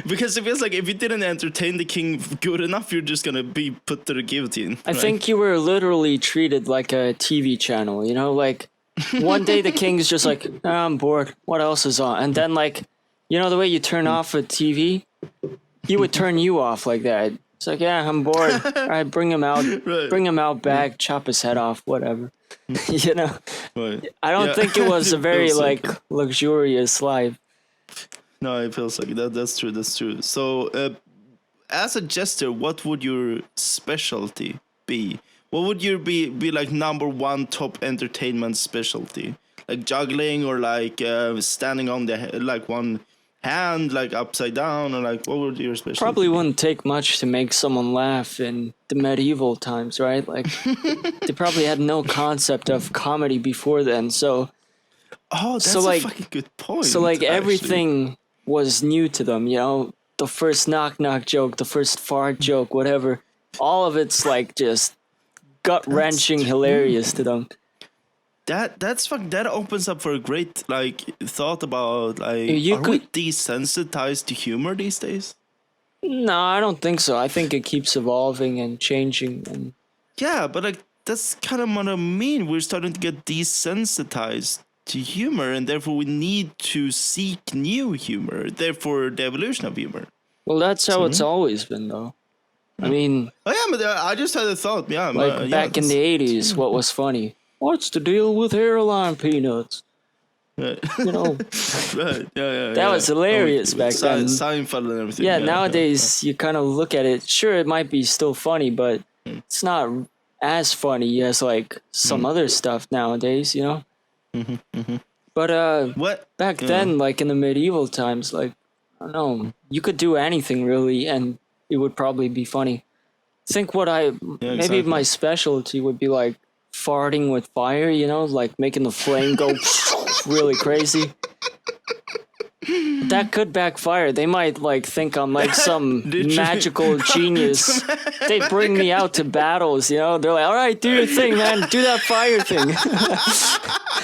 Speaker 1: Because it feels like if you didn't entertain the king good enough, you're just gonna be put to the guillotine.
Speaker 2: I think you were literally treated like a TV channel. You know, like one day the king's just like, "Ah, I'm bored. What else is on?" And then like, you know, the way you turn off a TV, he would turn you off like that. It's like, yeah, I'm bored. All right, bring him out.
Speaker 1: Right.
Speaker 2: Bring him out back. Chop his head off. Whatever. You know.
Speaker 1: Right.
Speaker 2: I don't
Speaker 1: Yeah.
Speaker 2: think it was a
Speaker 1: It
Speaker 2: very
Speaker 1: feels
Speaker 2: like luxurious life.
Speaker 1: No, it feels like that. That's true. That's true. So, as a jester, what would your specialty be? What would your be like number one top entertainment specialty? Like juggling, or like standing on like one hand, like upside down, or like what would your specialty?
Speaker 2: Probably wouldn't take much to make someone laugh in the medieval times, right? Like they probably had no concept of comedy before then, so
Speaker 1: Oh, that's
Speaker 2: so, like-
Speaker 1: a fucking good point.
Speaker 2: so like
Speaker 1: actually.
Speaker 2: everything was new to them, you know? The first knock knock joke, the first fart joke, whatever. All of it's like just gut wrenching hilarious to them.
Speaker 1: That opens up for a great like thought about like
Speaker 2: You
Speaker 1: are we
Speaker 2: could-
Speaker 1: desensitized to humor these days?
Speaker 2: No, I don't think so. I think it keeps evolving and changing and
Speaker 1: Yeah, but like that's kind of what I mean. We're starting to get desensitized to humor, and therefore we need to seek new humor. Therefore, the evolution of humor.
Speaker 2: well, that's how it's always been though. I mean,
Speaker 1: Oh yeah, but I just had a thought. Yeah,
Speaker 2: like back in the 80s, what was funny? What's the deal with hairline peanuts?
Speaker 1: right,
Speaker 2: You know,
Speaker 1: yeah.
Speaker 2: that was hilarious back then.
Speaker 1: Seinfeld and everything.
Speaker 2: Yeah, nowadays you kind of look at it. Sure, it might be still funny, but it's not as funny as like some other stuff nowadays. You know. But
Speaker 1: What?
Speaker 2: back
Speaker 1: Yeah.
Speaker 2: then, like in the medieval times, like I don't know, you could do anything really, and it would probably be funny. I think maybe
Speaker 1: exactly.
Speaker 2: my specialty would be like farting with fire. You know, like making the flame go really crazy. That could backfire. They might like think I'm like some
Speaker 1: Literally.
Speaker 2: magical genius. They bring me out to battles, you know. They're like, "All right, do your thing, man. Do that fire thing."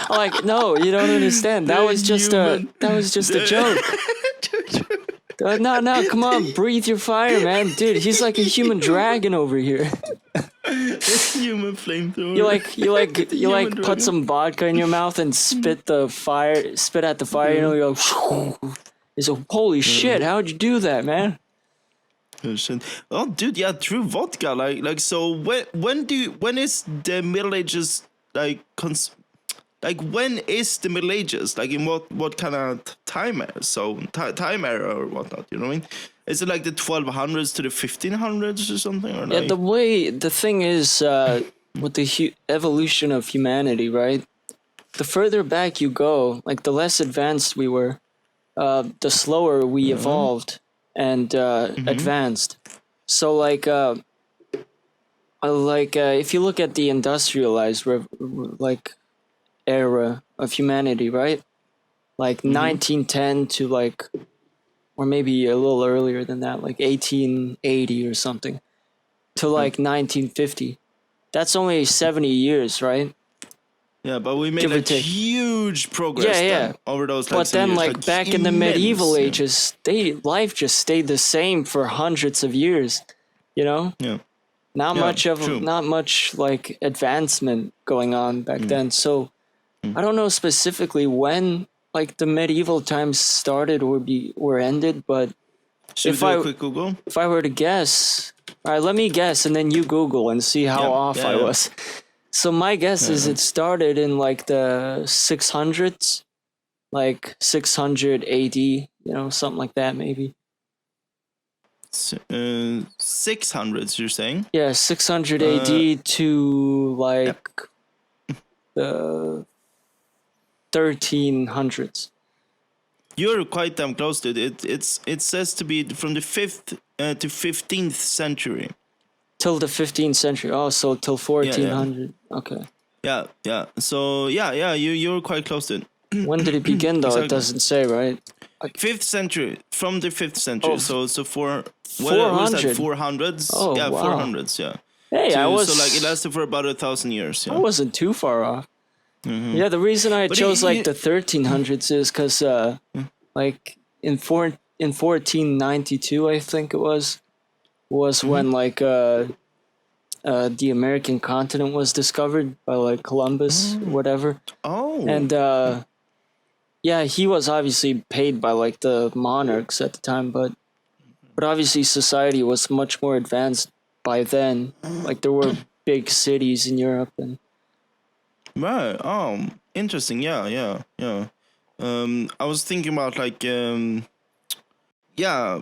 Speaker 2: I'm like, "No, you don't understand. That was just a joke." They're like, no, come on, breathe your fire, man, dude. He's like a human dragon over here.
Speaker 1: Human flamethrower.
Speaker 2: You like
Speaker 1: Human
Speaker 2: put
Speaker 1: dragon.
Speaker 2: some vodka in your mouth and spit at the fire. You know, you go. He's like, holy shit! How'd you do that, man?
Speaker 1: Oh, shit. Oh, dude, yeah, true vodka. Like, so when is the Middle Ages like? like when is the Middle Ages? Like in what kind of time era? So time era or whatnot? You know what I mean? Is it like the 1200s to the 1500s or something? Or like...
Speaker 2: the thing is with the evolution of humanity, right? The further back you go, like the less advanced we were, the slower we evolved and advanced. So like if you look at the industrialized era of humanity, right? Like 1910 to like, or maybe a little earlier than that, like 1880 or something, to like 1950. That's only 70 years, right?
Speaker 1: Yeah, but we made like huge progress over those like
Speaker 2: but then
Speaker 1: years.
Speaker 2: like back in the medieval ages, life just stayed the same for hundreds of years, you know?
Speaker 1: Yeah.
Speaker 2: Not much like advancement going on back then. So I don't know specifically when like the medieval times started or ended, but
Speaker 1: Should we do a quick Google?
Speaker 2: If I were to guess, all right, let me guess and then you Google and see how off I was. So my guess is it started in like the 600s, like 600 AD, you know, something like that maybe.
Speaker 1: 600s, you're saying?
Speaker 2: Yeah, 600 AD to like the 1300s.
Speaker 1: You're quite damn close to it. It says to be from the 5th to 15th century.
Speaker 2: Till the 15th century. Oh, so till 1400. Yeah. Okay.
Speaker 1: Yeah. So you're quite close to it.
Speaker 2: When did it begin though? Exactly. It doesn't say, right?
Speaker 1: 5th century, from the 5th century.
Speaker 2: Oh,
Speaker 1: so for
Speaker 2: 400.
Speaker 1: 400s.
Speaker 2: Oh,
Speaker 1: yeah,
Speaker 2: wow.
Speaker 1: 400s. Yeah.
Speaker 2: Hey,
Speaker 1: so like it lasted for about 1,000 years. Yeah.
Speaker 2: I wasn't too far off. Mm-hmm. Yeah, the reason I chose like the 1300s is because like in 1492, I think it was when like the American continent was discovered by like Columbus or whatever.
Speaker 1: Oh.
Speaker 2: And yeah, he was obviously paid by like the monarchs at the time, but obviously society was much more advanced by then. Like there were big cities in Europe and
Speaker 1: right. Interesting. Yeah. I was thinking about like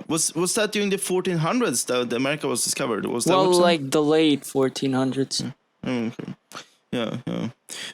Speaker 1: was that during the 1400s that America was discovered? Was that
Speaker 2: like the late 1400s?
Speaker 1: Okay. Yeah.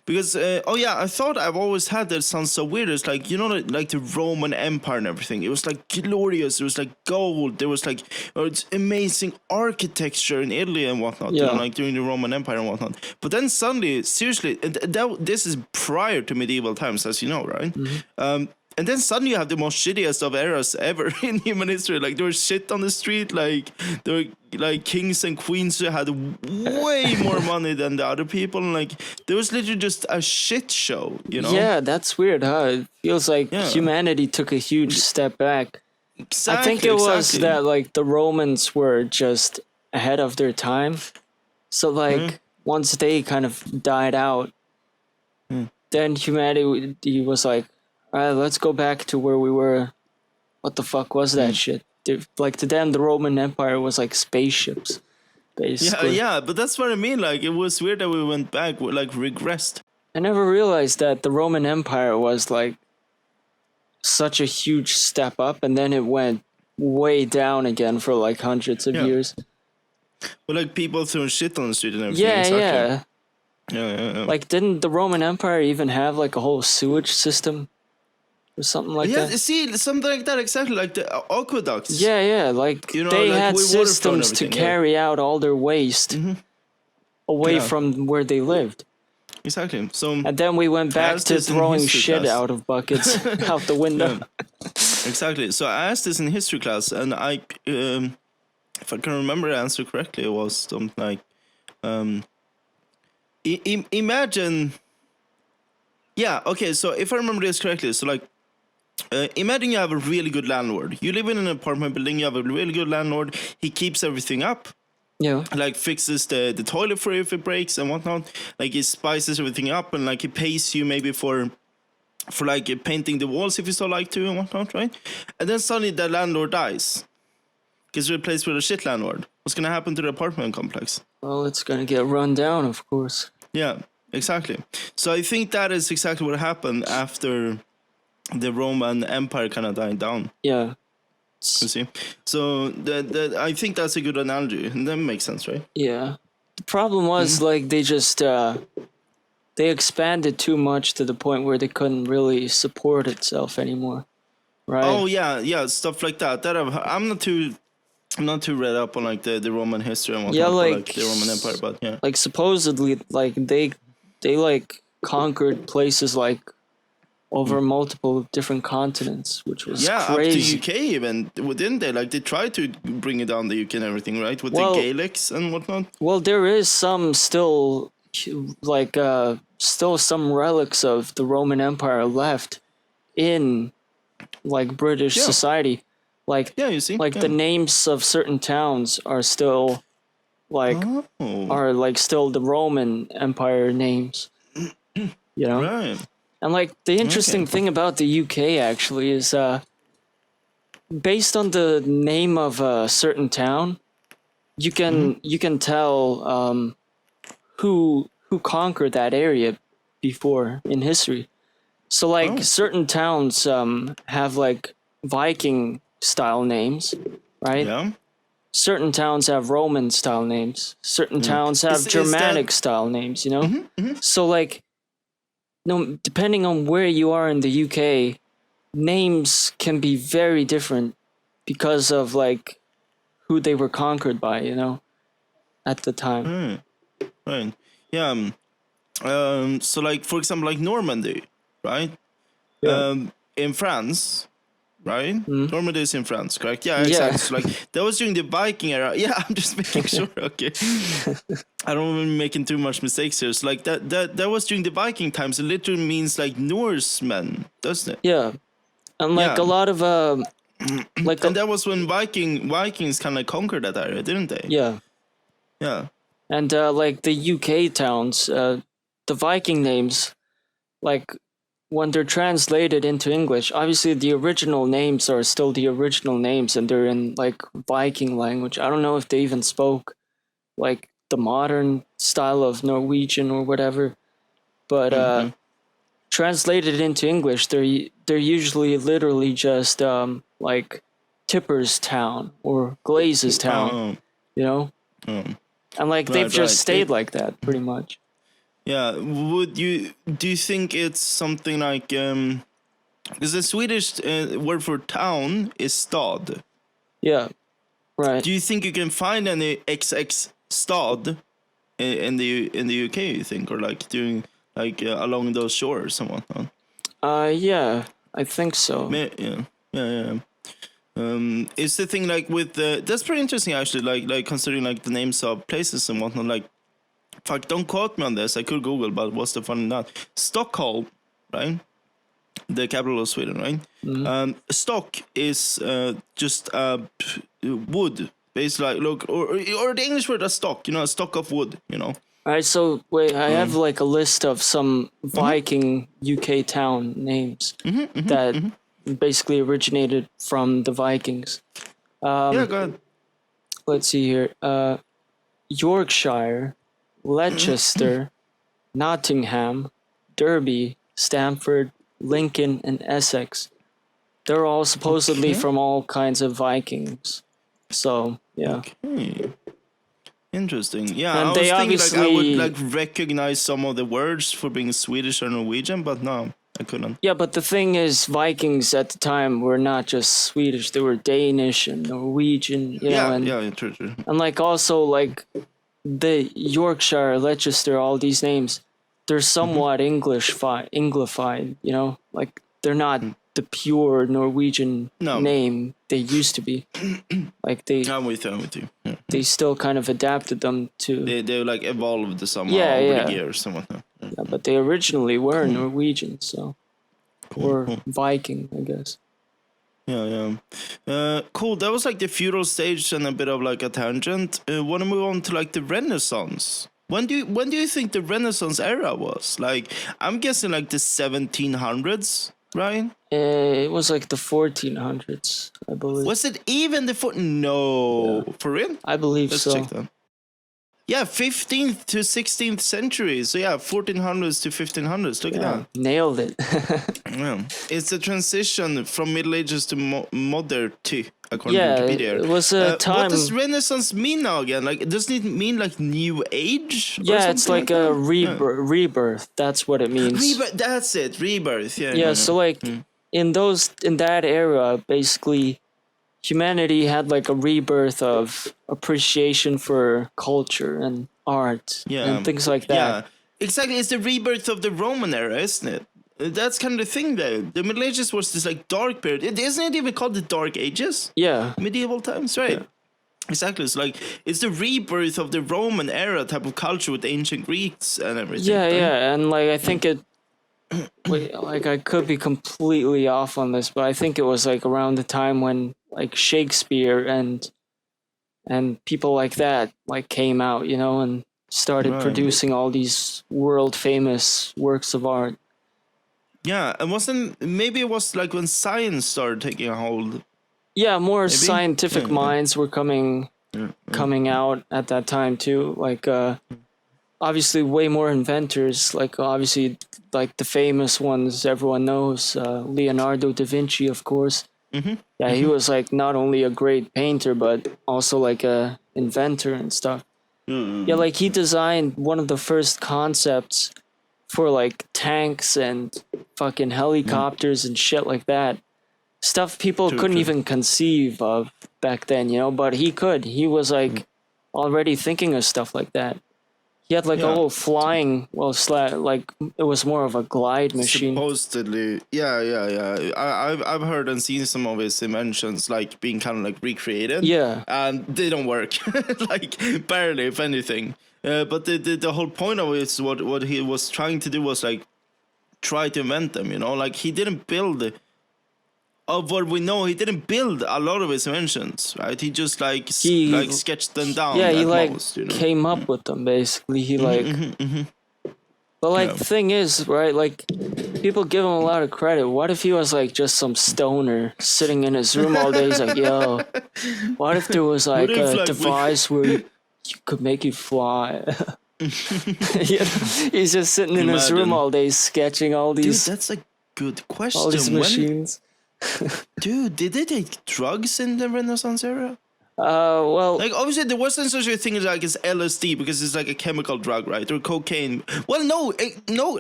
Speaker 1: Because I thought I've always had that sound so weird. It's like, you know, like the Roman Empire and everything. It was like glorious. It was like gold. There was like it's amazing architecture in Italy and whatnot.
Speaker 2: Yeah.
Speaker 1: You know, like during the Roman Empire and whatnot. But then suddenly, seriously, this is prior to medieval times, as you know, right? Mm-hmm. And then suddenly you have the most shittiest of eras ever in human history. Like there was shit on the street. Like there were like kings and queens who had way more money than the other people. And like there was literally just a shit show, you know?
Speaker 2: Yeah, that's weird, huh? It feels like humanity took a huge step back.
Speaker 1: Exactly,
Speaker 2: I think it was that like the Romans were just ahead of their time. So like once they kind of died out, then humanity was like, all right, let's go back to where we were. What the fuck was that shit? Like to them, the Roman Empire was like spaceships, basically.
Speaker 1: Yeah, but that's what I mean. Like it was weird that we went back, like regressed.
Speaker 2: I never realized that the Roman Empire was like such a huge step up, and then it went way down again for like hundreds of years.
Speaker 1: Well, like people throwing shit on the street and everything.
Speaker 2: Yeah,
Speaker 1: exactly. Yeah.
Speaker 2: Like, didn't the Roman Empire even have like a whole sewage system? Or something like that.
Speaker 1: Yeah, see, something like that, exactly, like the aqueducts.
Speaker 2: Yeah, like, you know, they like had systems to carry out all their waste away from where they lived.
Speaker 1: Exactly. So,
Speaker 2: and then we went back to throwing shit out of buckets out the window.
Speaker 1: Exactly. So I asked this in history class, and I, if I can remember the answer correctly, it was something like, imagine. Yeah. Okay. So if I remember this correctly, so like. Imagine you have a really good landlord. You live in an apartment building, you have a really good landlord. He keeps everything up.
Speaker 2: Yeah.
Speaker 1: Like fixes the toilet for you if it breaks and whatnot. Like he spices everything up and like he pays you maybe for like painting the walls if you so like to and whatnot, right? And then suddenly the landlord dies. Gets replaced with a shit landlord. What's gonna happen to the apartment complex?
Speaker 2: Well, it's gonna get run down, of course.
Speaker 1: Yeah. exactly. So I think that is exactly what happened after the Roman Empire kind of died down.
Speaker 2: Yeah.
Speaker 1: You see, so I think that's a good analogy, and that makes sense, right?
Speaker 2: Yeah. The problem was like they just they expanded too much to the point where they couldn't really support itself anymore, right?
Speaker 1: Oh yeah, stuff like that. I'm not too read up on like the Roman history and whatnot, like the Roman Empire, but yeah.
Speaker 2: Like supposedly, like they like conquered places like over multiple different continents, which was crazy.
Speaker 1: Up to UK even, didn't they? Like they tried to bring it down the UK and everything, right? With the Gaelics and whatnot.
Speaker 2: Well, there is some still, like still some relics of the Roman Empire left in like British society. Like
Speaker 1: you see,
Speaker 2: the names of certain towns are still like are like still the Roman Empire names. You know,
Speaker 1: right?
Speaker 2: And like the interesting thing about the UK actually is based on the name of a certain town, you can tell who conquered that area before in history. So like certain towns have like Viking style names, right?
Speaker 1: Yeah.
Speaker 2: Certain towns have Roman style names. Certain towns have Germanic style names, you know? So like no, depending on where you are in the UK, names can be very different because of like who they were conquered by, you know, at the time.
Speaker 1: Right. Yeah. So like for example, like Normandy, right?
Speaker 2: Yeah.
Speaker 1: In France, right? Normandy is in France, correct? Yeah, exactly.
Speaker 2: Yeah.
Speaker 1: So like that was during the Viking era. Yeah, I'm just making sure. Okay, I don't want to be making too much mistakes here. So like that was during the Viking times. It literally means like Norsemen, doesn't it?
Speaker 2: Yeah, and like a lot of like
Speaker 1: and that was when Vikings kind of conquered that area, didn't they?
Speaker 2: Yeah.
Speaker 1: Yeah.
Speaker 2: And like the UK towns, the Viking names, like when they're translated into English, obviously the original names are still the original names and they're in like Viking language. I don't know if they even spoke like the modern style of Norwegian or whatever, but translated into English, they're usually literally just like Tipper's town or Glaze's town, you know? And like they've just stayed like that pretty much.
Speaker 1: Yeah, do you think it's something like because the Swedish word for town is stad.
Speaker 2: Yeah, right.
Speaker 1: Do you think you can find any XX stad in the UK? You think, or like doing like along those shores and whatnot?
Speaker 2: Yeah, I think so.
Speaker 1: Yeah. It's the thing like with that's pretty interesting actually. Like considering like the names of places and whatnot. Like, fuck, don't quote me on this. I could Google, but what's the fun in that? Stockholm, right? The capital of Sweden, right? Stock is just wood, basically. Like, look, or the English word is stock. You know, a stock of wood. You know.
Speaker 2: All right, so wait, I have like a list of some Viking UK town names that basically originated from the Vikings.
Speaker 1: Yeah, go ahead.
Speaker 2: Let's see here. Yorkshire, Leicester, Nottingham, Derby, Stamford, Lincoln, and Essex. They're all supposedly from all kinds of Vikings. So, yeah.
Speaker 1: Okay. Interesting. Yeah,
Speaker 2: And
Speaker 1: I
Speaker 2: they
Speaker 1: was thinking like I would
Speaker 2: obviously-
Speaker 1: like recognize some of the words for being Swedish or Norwegian, but no, I couldn't.
Speaker 2: Yeah, but the thing is, Vikings at the time were not just Swedish; they were Danish and Norwegian. You know, and
Speaker 1: true.
Speaker 2: and like also like the Yorkshire, Leicester, all these names, they're somewhat Englified. You know, like they're not the pure Norwegian name they used to be. Like
Speaker 1: I'm with you. Yeah.
Speaker 2: They still kind of adapted them to.
Speaker 1: They like evolved somehow over the years and whatnot.
Speaker 2: Yeah, but they originally were Norwegian, so or Viking, I guess.
Speaker 1: Yeah. Cool. That was like the feudal stage and a bit of like a tangent. Want to move on to like the Renaissance? When do you think the Renaissance era was? Like, I'm guessing like the 1700s, right?
Speaker 2: It was like the 1400s, I believe.
Speaker 1: Was it even the No, for real?
Speaker 2: I believe
Speaker 1: Let's
Speaker 2: so.
Speaker 1: check that. Yeah, 15th to 16th century. So yeah, 1400s to 1500s. Look at that.
Speaker 2: Nailed it.
Speaker 1: Yeah. It's a transition from Middle Ages to modernity, according
Speaker 2: Yeah,
Speaker 1: to Wikipedia.
Speaker 2: it was a time.
Speaker 1: What does Renaissance mean now again? Like, doesn't it mean like New Age?
Speaker 2: Yeah, it's like a
Speaker 1: that?
Speaker 2: rebirth. That's what it means.
Speaker 1: Rebirth. That's it. Rebirth. Yeah.
Speaker 2: Yeah, so like in that era, basically, humanity had like a rebirth of appreciation for culture and art and things like that.
Speaker 1: Yeah, exactly. It's the rebirth of the Roman era, isn't it? That's kind of the thing, though. The Middle Ages was this like dark period. Isn't it even called the Dark Ages?
Speaker 2: Yeah.
Speaker 1: Medieval times, right? Yeah. Exactly. It's like it's the rebirth of the Roman era type of culture with ancient Greeks and everything.
Speaker 2: Yeah, right? Yeah, and like I think it. Wait, like I could be completely off on this, but I think it was like around the time when like Shakespeare and people like that like came out, you know, and started producing all these world famous works of art.
Speaker 1: Yeah, and maybe it was like when science started taking a hold.
Speaker 2: Yeah, more scientific minds were coming out at that time too. Like obviously way more inventors, like obviously like the famous ones everyone knows, Leonardo da Vinci, of course. Yeah, he was like not only a great painter but also like a inventor and stuff. Yeah, like he designed one of the first concepts for like tanks and fucking helicopters and shit like that. Stuff people couldn't even conceive of back then, you know, but he could. He was like already thinking of stuff like that. He had like a whole flying, like it was more of a glide machine.
Speaker 1: Supposedly, yeah. I've heard and seen some of his inventions like being kind of like recreated.
Speaker 2: Yeah,
Speaker 1: and they don't work, like barely, if anything. But the whole point of it is what he was trying to do was like try to invent them. You know, like he didn't build. Of what we know, he didn't build a lot of his inventions, right? He just like sketched them down.
Speaker 2: Yeah, he like
Speaker 1: most, you know?
Speaker 2: came up with them basically. He like, but like the thing is, right? Like people give him a lot of credit. What if he was like just some stoner sitting in his room all day? He's like, yo, what if there was like a device where you could make you fly? You know? He's just sitting in his room all day sketching all these.
Speaker 1: Dude, that's a good question.
Speaker 2: All these machines.
Speaker 1: Dude, did they take drugs in the Renaissance era?
Speaker 2: Well,
Speaker 1: like obviously there wasn't such a thing as like LSD because it's like a chemical drug, right? Or cocaine. Well, no,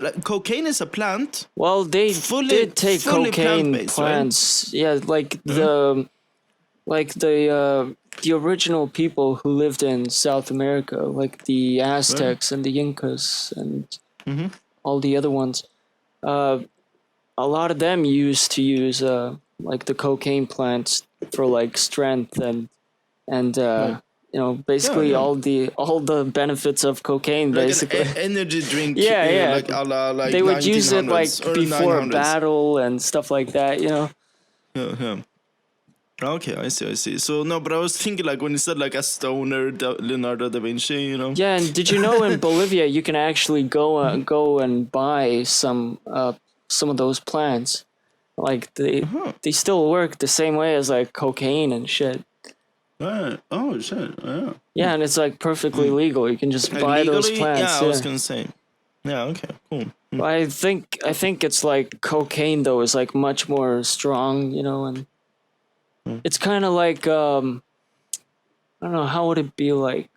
Speaker 1: like, cocaine is a plant.
Speaker 2: Well, they did take cocaine plants. Right? Yeah, like the original people who lived in South America, like the Aztecs and the Incas and all the other ones. A lot of them used to use like the cocaine plants for like strength and you know, basically all the benefits of cocaine, like basically
Speaker 1: an energy drink.
Speaker 2: Yeah.
Speaker 1: Like a la, like
Speaker 2: they would use it like before
Speaker 1: 900s.
Speaker 2: battle and stuff like that, you know.
Speaker 1: Yeah. Okay, I see. So no, but I was thinking like when you said like a stoner Leonardo da Vinci, you know.
Speaker 2: Yeah, and did you know in Bolivia you can actually go and buy some of those plants, like they still work the same way as like cocaine and shit.
Speaker 1: Right. Oh shit. Yeah.
Speaker 2: Yeah, and it's like perfectly legal. You can just
Speaker 1: like
Speaker 2: buy
Speaker 1: legally?
Speaker 2: those plants.
Speaker 1: Yeah, I was gonna say. Yeah. Okay. Cool.
Speaker 2: I think it's like cocaine though is like much more strong, you know, and it's kind of like I don't know, how would it be like.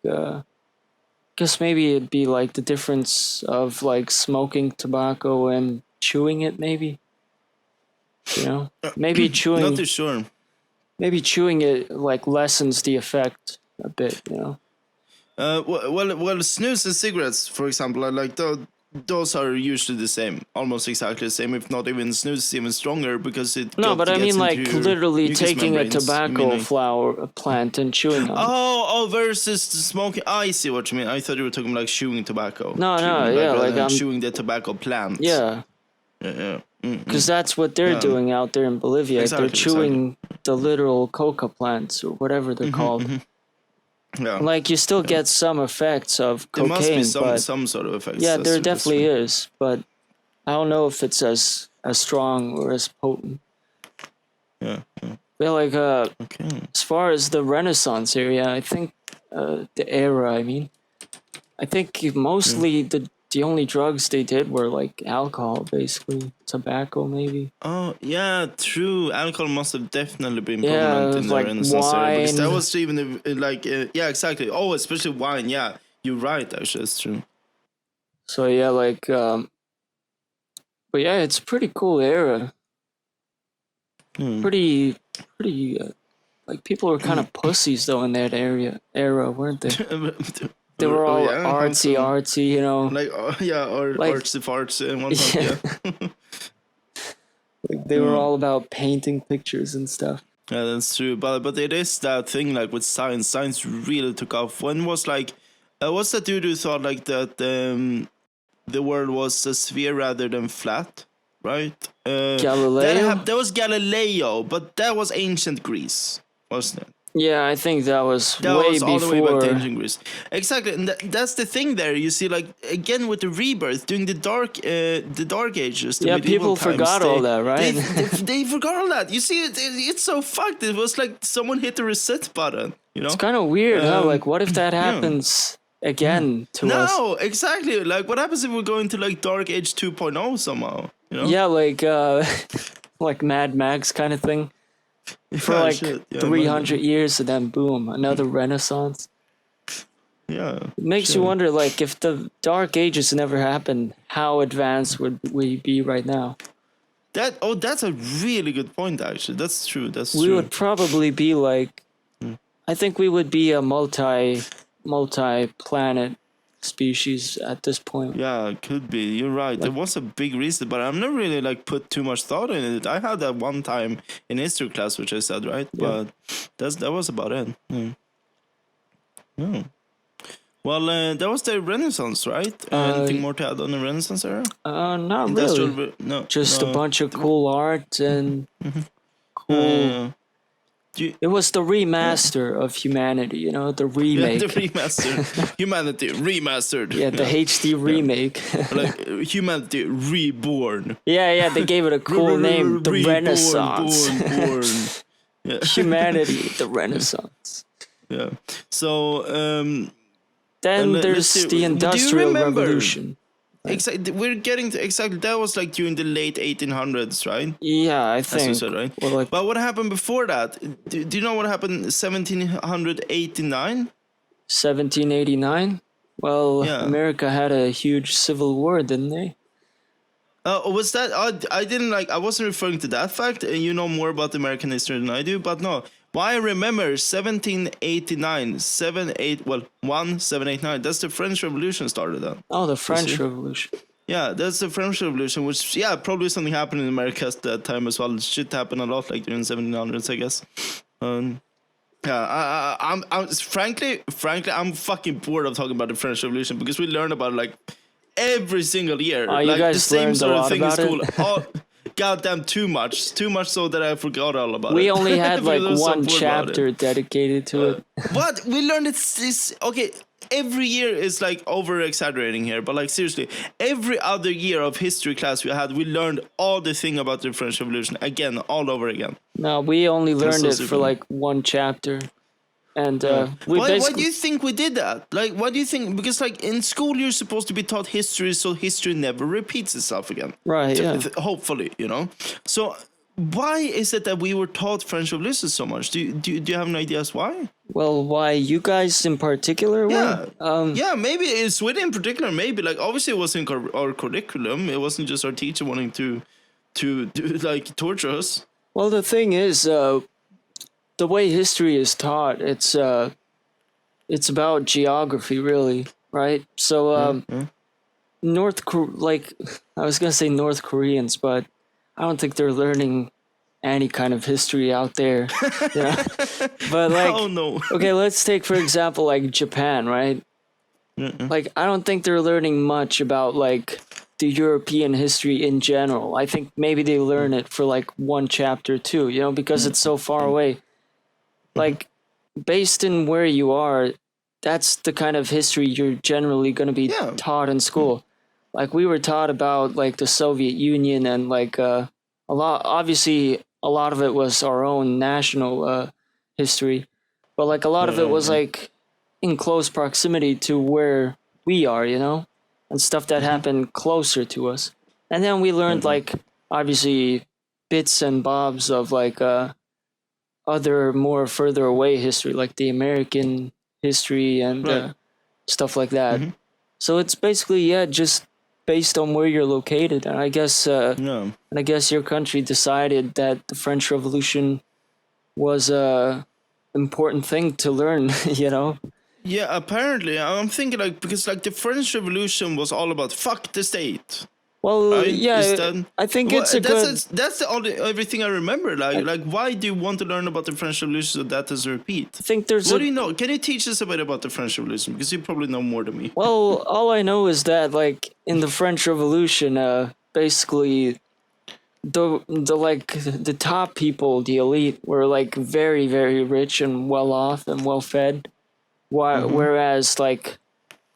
Speaker 2: Guess maybe it'd be like the difference of like smoking tobacco and chewing it, maybe. You know, maybe chewing.
Speaker 1: Not too sure.
Speaker 2: Maybe chewing it like lessens the effect a bit, you know.
Speaker 1: Well, snus and cigarettes, for example, are like those are usually the same, almost exactly the same. If not even snus is even stronger because it.
Speaker 2: No, but I mean like literally taking a tobacco flower plant and chewing on it.
Speaker 1: Oh, versus smoking. I see what you mean. I thought you were talking like chewing tobacco.
Speaker 2: No, like I'm
Speaker 1: chewing the tobacco plant.
Speaker 2: Yeah. Because that's what they're doing out there in Bolivia. They're chewing the literal coca plants or whatever they're called. Yeah. Like you still get some effects of cocaine.
Speaker 1: There must be some sort of effects.
Speaker 2: Yeah, there definitely is, but I don't know if it's as strong or as potent.
Speaker 1: Yeah.
Speaker 2: But like as far as the Renaissance area, I think the era, I mean, I think mostly the only drugs they did were like alcohol, basically tobacco, maybe.
Speaker 1: Oh yeah, true. Alcohol must have definitely been
Speaker 2: Yeah, it
Speaker 1: prominent
Speaker 2: was
Speaker 1: in the
Speaker 2: like
Speaker 1: Renaissance era because that
Speaker 2: wine.
Speaker 1: was even yeah, exactly. Oh, especially wine. Yeah, you're right. Actually, that's true.
Speaker 2: So yeah, like but yeah, it's a pretty cool era. Pretty like people were kind of pussies though in that era, weren't they? They were all
Speaker 1: yeah, how so?
Speaker 2: artsy, you know.
Speaker 1: Like yeah, or
Speaker 2: Like-
Speaker 1: artsy farts and whatnot. Yeah.
Speaker 2: Like they were all about painting pictures and stuff.
Speaker 1: Yeah, that's true. But it is that thing like with science. Science really took off. When was like, what's that dude who thought like that the world was a sphere rather than flat, right?
Speaker 2: Galileo?
Speaker 1: That was Galileo, but that was ancient Greece, wasn't it?
Speaker 2: Yeah, I think that was
Speaker 1: That
Speaker 2: way
Speaker 1: was all the way back to
Speaker 2: before.
Speaker 1: ancient Greece. Exactly, and that's the thing there. You see, like again with the rebirth during the dark ages. The
Speaker 2: Yeah,
Speaker 1: medieval
Speaker 2: people
Speaker 1: times,
Speaker 2: forgot all that, right?
Speaker 1: They forgot all that. You see, it's so fucked. It was like someone hit the reset button. You know,
Speaker 2: It's kind of weird, huh? Like, what if that happens again to us?
Speaker 1: no, exactly. Like, what happens if we go into like Dark Age 2.0 somehow? You know?
Speaker 2: Yeah, like like Mad Max kind of thing. For
Speaker 1: Yeah,
Speaker 2: like
Speaker 1: shit. Yeah,
Speaker 2: 300 years, and then boom, another renaissance.
Speaker 1: Yeah.
Speaker 2: It makes you wonder, like, if the Dark Ages never happened, how advanced would we be right now?
Speaker 1: That's a really good point. Actually, that's true. That's
Speaker 2: We
Speaker 1: true.
Speaker 2: would probably be like, I think we would be a multi-planet species at this point.
Speaker 1: Yeah, it could be. You're right. There was a big reason, but I'm not really like put too much thought in it. I had that one time in history class, which I said, right?
Speaker 2: Yeah.
Speaker 1: But that was about it. Yeah. Well, that was the Renaissance, right? Anything more to add on the Renaissance era?
Speaker 2: Not really.
Speaker 1: No.
Speaker 2: Just a
Speaker 1: no.
Speaker 2: bunch of cool art and cool. It was the remaster of humanity, you know, the remake.
Speaker 1: The remastered. Humanity remastered.
Speaker 2: Yeah, the HD remake.
Speaker 1: Like humanity reborn.
Speaker 2: Yeah, they gave it a cool name, the
Speaker 1: Reborn,
Speaker 2: Renaissance.
Speaker 1: Born. Yeah.
Speaker 2: Humanity, the Renaissance.
Speaker 1: Yeah. So
Speaker 2: Then
Speaker 1: let's
Speaker 2: there's
Speaker 1: see, do
Speaker 2: the
Speaker 1: you
Speaker 2: Industrial
Speaker 1: remember-
Speaker 2: Revolution.
Speaker 1: exactly, we're getting to exactly that was like during the late 1800s, right?
Speaker 2: Yeah, I
Speaker 1: As you
Speaker 2: think.
Speaker 1: said, right?
Speaker 2: Well, like
Speaker 1: But what happened before that? Do you know what happened in 1789?
Speaker 2: 1789. Well,
Speaker 1: Yeah.
Speaker 2: America had a huge civil war, didn't they?
Speaker 1: Was that I didn't like I wasn't referring to that fact, and you know more about American history than I do, but no. Why I remember 1789, 1789. That's the French Revolution started then.
Speaker 2: Oh, the French
Speaker 1: see?
Speaker 2: Revolution.
Speaker 1: Yeah, that's the French Revolution, which probably something happened in America at that time as well. Shit happened a lot like during 1700s, I guess. Yeah, I'm frankly, I'm fucking bored of talking about the French Revolution because we learn about it like every single year.
Speaker 2: Oh, you
Speaker 1: like
Speaker 2: guys
Speaker 1: the same
Speaker 2: learned a
Speaker 1: sort of
Speaker 2: lot
Speaker 1: thing in
Speaker 2: about
Speaker 1: school.
Speaker 2: it?
Speaker 1: Oh, goddamn, too much so that I forgot all about it.
Speaker 2: We only had like
Speaker 1: Because I was so
Speaker 2: one
Speaker 1: bored about it.
Speaker 2: chapter dedicated to it.
Speaker 1: What we learned it's okay. Every year is like over exaggerating here, but like seriously, every other year of history class we had, we learned all the thing about the French Revolution again, all over again.
Speaker 2: No, we only learned
Speaker 1: so
Speaker 2: it
Speaker 1: stupid.
Speaker 2: for like one chapter. And we
Speaker 1: Why
Speaker 2: basically...
Speaker 1: do you think we did that? Like, why do you think? Because like in school, you're supposed to be taught history, so history never repeats itself again.
Speaker 2: Right, yeah.
Speaker 1: Hopefully, you know. So why is it that we were taught French Revolution so much? Do you have an idea as why?
Speaker 2: Well, why you guys in particular
Speaker 1: Yeah.
Speaker 2: were?
Speaker 1: Yeah, maybe it's Sweden in particular. Maybe like obviously it wasn't our curriculum. It wasn't just our teacher wanting to like torture us.
Speaker 2: Well, the thing is, the way history is taught, it's about geography, really, right? So, like, I was gonna say North Koreans, but I don't think they're learning any kind of history out there, you know? But like,
Speaker 1: Oh no.
Speaker 2: okay, let's take for example like Japan, right? Like, I don't think they're learning much about like the European history in general. I think maybe they learn it for like one chapter too, you know, because it's so far away. Like, based in where you are, that's the kind of history you're generally going to be taught in school. Like, we were taught about like the Soviet Union and like obviously a lot of it was our own national history, but like a lot of it was like in close proximity to where we are, you know, and stuff that happened closer to us. And then we learned like obviously bits and bobs of like other more further away history, like the American history and stuff like that. So it's basically just based on where you're located. And I guess and I guess your country decided that the French Revolution was a important thing to learn, you know.
Speaker 1: Yeah, apparently. I'm thinking like because like the French Revolution was all about fuck the state.
Speaker 2: Well,
Speaker 1: Right?
Speaker 2: yeah, I think it's
Speaker 1: that's the only everything I remember. Like why do you want to learn about the French Revolution so that does a repeat?
Speaker 2: I think there's
Speaker 1: What do you know? Can you teach us a bit about the French Revolution? Because you probably know more than me.
Speaker 2: Well, all I know is that like in the French Revolution, basically the top people, the elite, were like very, very rich and well off and well fed. Whereas like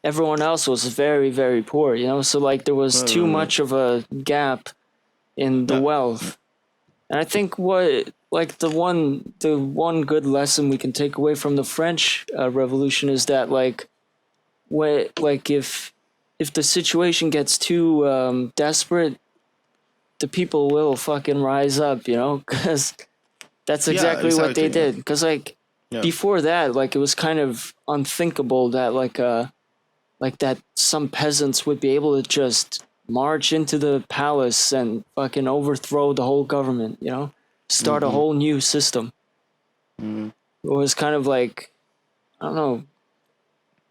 Speaker 2: everyone else was very, very poor, you know? So like there was too much of a gap in the wealth. And I think what like the one good lesson we can take away from the French Revolution is that like if the situation gets too desperate, the people will fucking rise up, you know? Because that's exactly what they did. Because like before that, like it was kind of unthinkable that like that some peasants would be able to just march into the palace and fucking overthrow the whole government, you know, start a whole new system. It was kind of like, I don't know,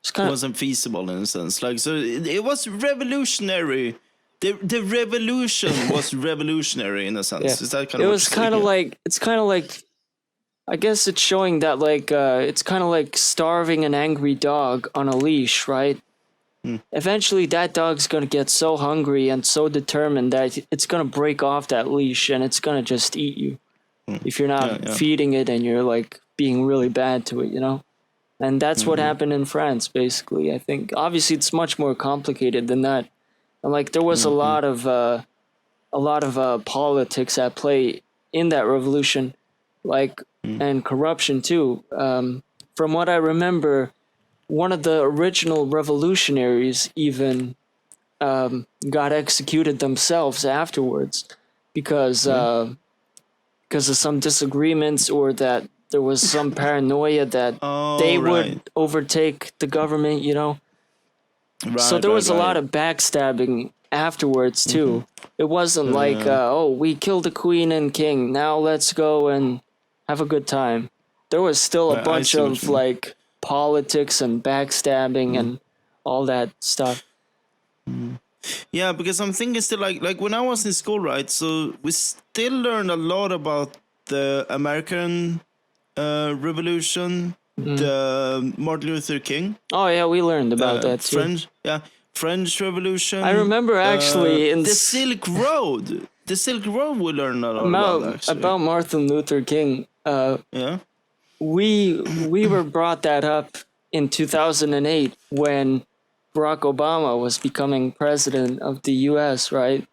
Speaker 1: it wasn't feasible in a sense. Like, so it was revolutionary. The revolution was revolutionary in a sense. Is that kind of?
Speaker 2: It was kind of like, it's kind of like, I guess it's showing that like it's kind of like starving an angry dog on a leash, right? Eventually that dog's going to get so hungry and so determined that it's going to break off that leash and it's going to just eat you if you're not feeding it and you're like being really bad to it, you know? And that's what happened in France, basically. I think obviously it's much more complicated than that. And like there was a lot of politics at play in that revolution, like and corruption too. From what I remember, one of the original revolutionaries even got executed themselves afterwards because of some disagreements or that there was some paranoia that they would overtake the government, you know. So there was a lot of backstabbing afterwards too. It wasn't like, we killed the queen and king, now let's go and have a good time. There was still a bunch of like politics and backstabbing and all that stuff.
Speaker 1: Yeah, because I'm thinking still like when I was in school, right? So we still learned a lot about the American Revolution, the Martin Luther King.
Speaker 2: Oh yeah, we learned about that too.
Speaker 1: French Revolution.
Speaker 2: I remember actually in
Speaker 1: the Silk Road. The Silk Road we learned a lot
Speaker 2: about Martin Luther King. We were brought that up in 2008 when Barack Obama was becoming president of the U.S., right?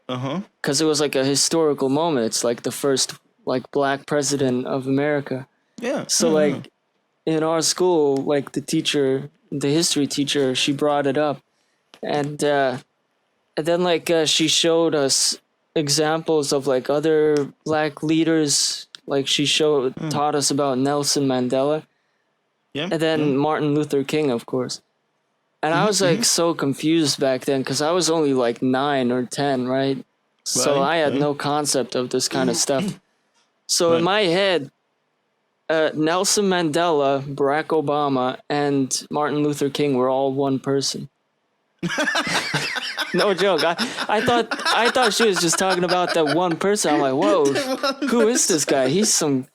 Speaker 2: Because it was like a historical moment. It's like the first like black president of America. Yeah. So like in our school, like the history teacher, she brought it up, and then like she showed us examples of like other black leaders. Like she taught us about Nelson Mandela, and then Martin Luther King, of course. And I was like so confused back then because I was only like 9 or 10, right? So I had no concept of this kind of stuff. So in my head, Nelson Mandela, Barack Obama, and Martin Luther King were all one person. No joke. I thought she was just talking about that one person. I'm like, whoa, who is this guy? He's some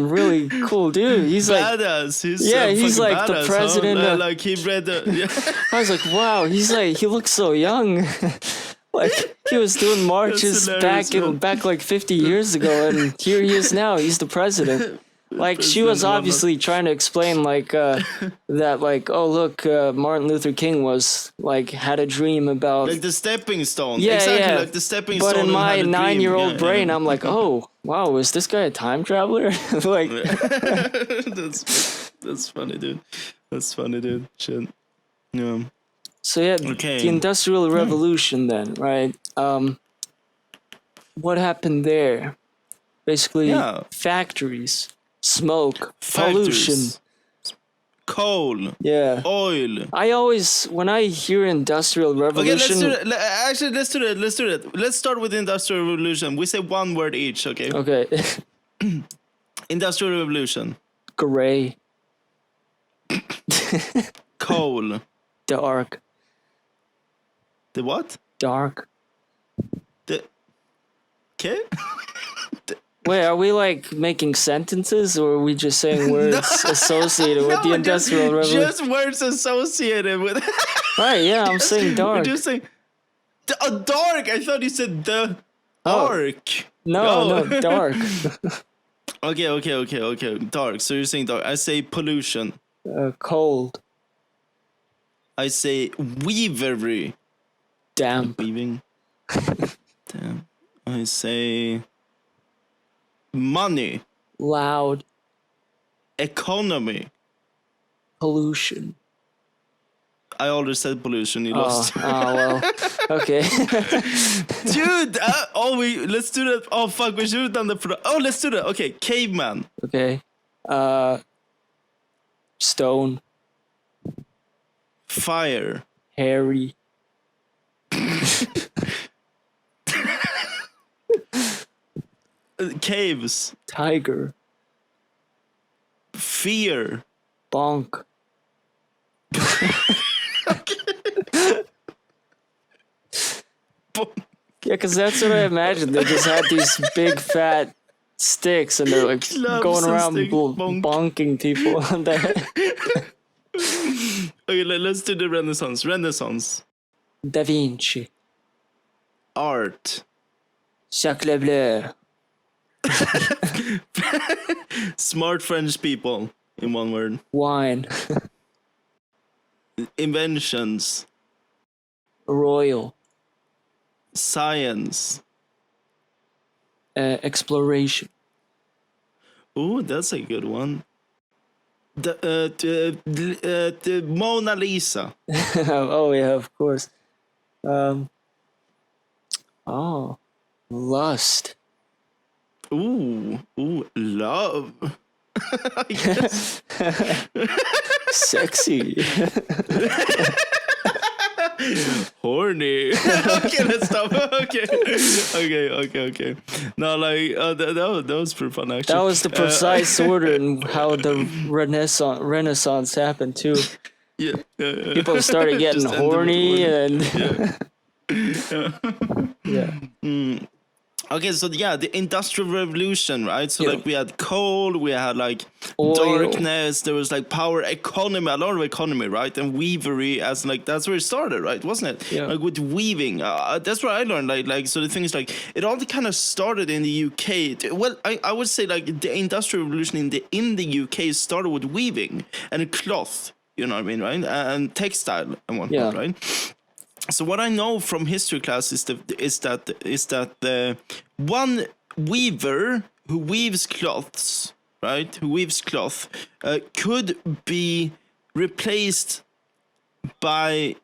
Speaker 2: really cool dude. He's like
Speaker 1: badass.
Speaker 2: He's like
Speaker 1: badass,
Speaker 2: the president.
Speaker 1: Huh? Like he read the.
Speaker 2: I was like, wow. He's like, he looks so young. Like he was doing marches back like 50 years ago, and here he is now. He's the president. Like she was obviously trying to explain like that like, oh look, Martin Luther King was like had a dream about
Speaker 1: like the stepping stone. Like the stepping stone.
Speaker 2: But in my 9-year-old brain, I'm like, oh wow, is this guy a time traveler? Like
Speaker 1: that's funny, dude. Shit. Yeah.
Speaker 2: So yeah,
Speaker 1: Okay.
Speaker 2: the Industrial Revolution then, right? What happened there? Basically,
Speaker 1: Yeah.
Speaker 2: factories, smoke,
Speaker 1: Factories,
Speaker 2: pollution.
Speaker 1: coal,
Speaker 2: Yeah.
Speaker 1: oil.
Speaker 2: I always, when I hear Industrial
Speaker 1: Okay,
Speaker 2: Revolution...
Speaker 1: let's do it. Actually, let's do it. Let's do it. Let's start with the Industrial Revolution. We say one word each, okay?
Speaker 2: Okay.
Speaker 1: Industrial Revolution.
Speaker 2: Gray.
Speaker 1: Coal.
Speaker 2: Dark.
Speaker 1: The what?
Speaker 2: Dark.
Speaker 1: The... Okay?
Speaker 2: Wait, are we like making sentences, or are we just saying words associated with the Industrial Revolution?
Speaker 1: Just words associated with...
Speaker 2: Right, yeah, I'm saying dark.
Speaker 1: We're just saying... dark! I thought you said the
Speaker 2: Oh.
Speaker 1: arc.
Speaker 2: No, dark.
Speaker 1: Okay. Dark. So you're saying dark. I say pollution.
Speaker 2: Cold.
Speaker 1: I say weavery.
Speaker 2: Damp.
Speaker 1: Weaving. Damn. I say money.
Speaker 2: Loud.
Speaker 1: Economy.
Speaker 2: Pollution.
Speaker 1: I already said pollution. You lost.
Speaker 2: Well. Okay.
Speaker 1: Dude. Let's do that. Oh fuck. We should have done that. Let's do that. Okay. Caveman.
Speaker 2: Okay. Stone.
Speaker 1: Fire.
Speaker 2: Hairy.
Speaker 1: Caves.
Speaker 2: Tiger.
Speaker 1: Fear.
Speaker 2: Bonk. Yeah, because that's what I imagined. They just had these big fat sticks and they're like
Speaker 1: Clubs
Speaker 2: going
Speaker 1: and
Speaker 2: around
Speaker 1: stick bonk.
Speaker 2: bonking people on the head.
Speaker 1: Okay, let's do the Renaissance. Renaissance.
Speaker 2: Da Vinci.
Speaker 1: Art.
Speaker 2: Sacre bleu.
Speaker 1: Smart French people, in one word.
Speaker 2: Wine.
Speaker 1: Inventions.
Speaker 2: Royal.
Speaker 1: Science.
Speaker 2: Exploration.
Speaker 1: Ooh, that's a good one. The Mona Lisa.
Speaker 2: Oh yeah, of course. Lust.
Speaker 1: Ooh, love. I guess.
Speaker 2: Sexy.
Speaker 1: Horny. Okay, let's stop. Okay. No, like that was pretty fun actually.
Speaker 2: That was the precise order in how the Renaissance happened too.
Speaker 1: Yeah.
Speaker 2: People started getting
Speaker 1: Just ended with
Speaker 2: horny
Speaker 1: horny.
Speaker 2: and
Speaker 1: Okay, so yeah, the Industrial Revolution, right? So
Speaker 2: Yeah.
Speaker 1: like we had coal, we had like
Speaker 2: Oil.
Speaker 1: darkness, there was like power, economy, a lot of economy, right? And weavery, as like that's where it started, right? Wasn't it?
Speaker 2: Yeah.
Speaker 1: Like with weaving, that's what I learned. Like so the thing is like it all kind of started in the UK. Well, I would say like the Industrial Revolution in the UK started with weaving and cloth. You know what I mean, right? And textile and whatnot,
Speaker 2: Yeah.
Speaker 1: right? So what I know from history class is that the one weaver who weaves cloths, right? Who weaves cloth could be replaced by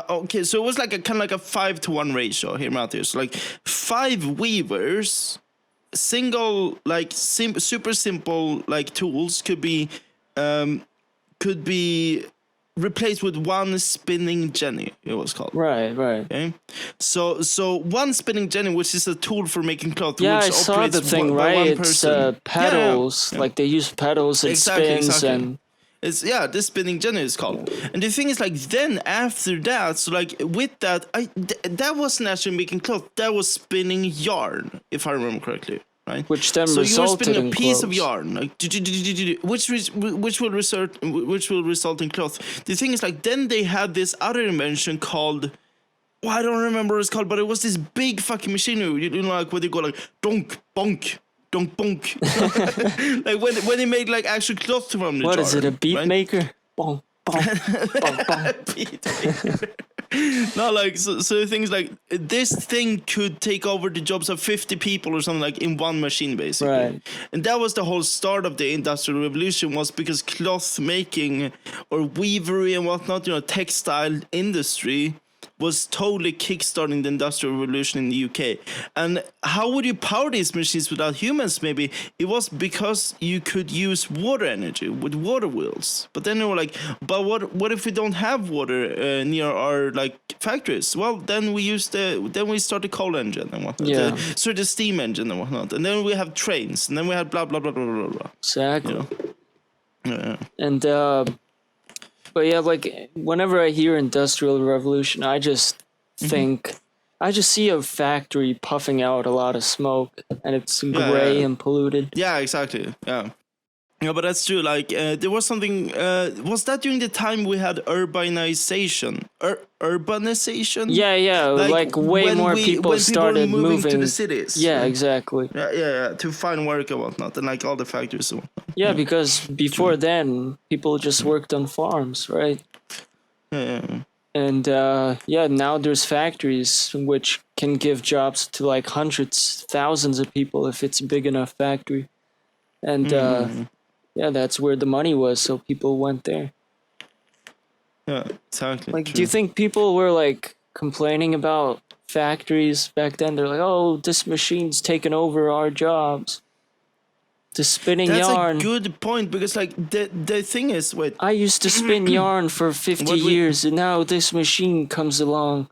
Speaker 1: okay. So it was like a kind of like a 5-to-1 ratio here, Matthew. So like 5 weavers, single like super simple like tools could be replaced with one spinning jenny, it was called.
Speaker 2: right.
Speaker 1: Okay, so one spinning jenny, which is a tool for making cloth.
Speaker 2: Yeah, I
Speaker 1: which
Speaker 2: saw
Speaker 1: operates
Speaker 2: the thing,
Speaker 1: by
Speaker 2: right?
Speaker 1: one
Speaker 2: It's
Speaker 1: person.
Speaker 2: pedals.
Speaker 1: Yeah.
Speaker 2: Like they use pedals and spins
Speaker 1: Exactly.
Speaker 2: and
Speaker 1: It's this spinning jenny is called. And the thing is like then after that, so like with that, that wasn't actually making cloth. That was spinning yarn, if I remember correctly. Right,
Speaker 2: which then
Speaker 1: so you were
Speaker 2: resulted
Speaker 1: spinning a
Speaker 2: in
Speaker 1: piece of
Speaker 2: clothes.
Speaker 1: yarn, like which will result in cloth. The thing is, like, then they had this other invention called, I don't remember what it's called, but it was this big fucking machinery. You know, like where they go like donk bonk, donk bonk, like when they made like actual cloth from the
Speaker 2: What
Speaker 1: jar,
Speaker 2: is it? A beat
Speaker 1: right?
Speaker 2: maker? Bonk.
Speaker 1: No, like so the things like this thing could take over the jobs of 50 people or something, like in one machine, basically.
Speaker 2: Right.
Speaker 1: And that was the whole start of the Industrial Revolution, was because cloth making or weavery and whatnot, textile industry was totally kickstarting the Industrial Revolution in the UK. And how would you power these machines without humans? Maybe it was because you could use water energy with water wheels. But then they were like, but what if we don't have water near our like factories? Well, then we start the coal engine and whatnot. So the steam engine and whatnot. And then we have trains, and then we had blah blah blah blah blah blah.
Speaker 2: Exactly. And but yeah, like whenever I hear Industrial Revolution, I just think, I just see a factory puffing out a lot of smoke, and it's gray and polluted.
Speaker 1: Yeah, exactly. Yeah. Yeah, but that's true. Like, there was something. Was that during the time we had urbanization? Urbanization?
Speaker 2: Yeah. Like way more people started moving
Speaker 1: to the cities.
Speaker 2: Yeah, exactly.
Speaker 1: Yeah. To find work and whatnot, and like all the factories and whatnot.
Speaker 2: Yeah, because before then, people just worked on farms, right?
Speaker 1: Yeah.
Speaker 2: And now there's factories which can give jobs to like hundreds, thousands of people if it's a big enough factory. And that's where the money was, so people went there.
Speaker 1: Yeah, exactly.
Speaker 2: Like, do you think people were like complaining about factories back then? They're like, "Oh, this machine's taken over our jobs." The spinning yarn.
Speaker 1: That's a good point, because like the thing is, wait.
Speaker 2: I used to spin yarn for 50 years, and now this machine comes along.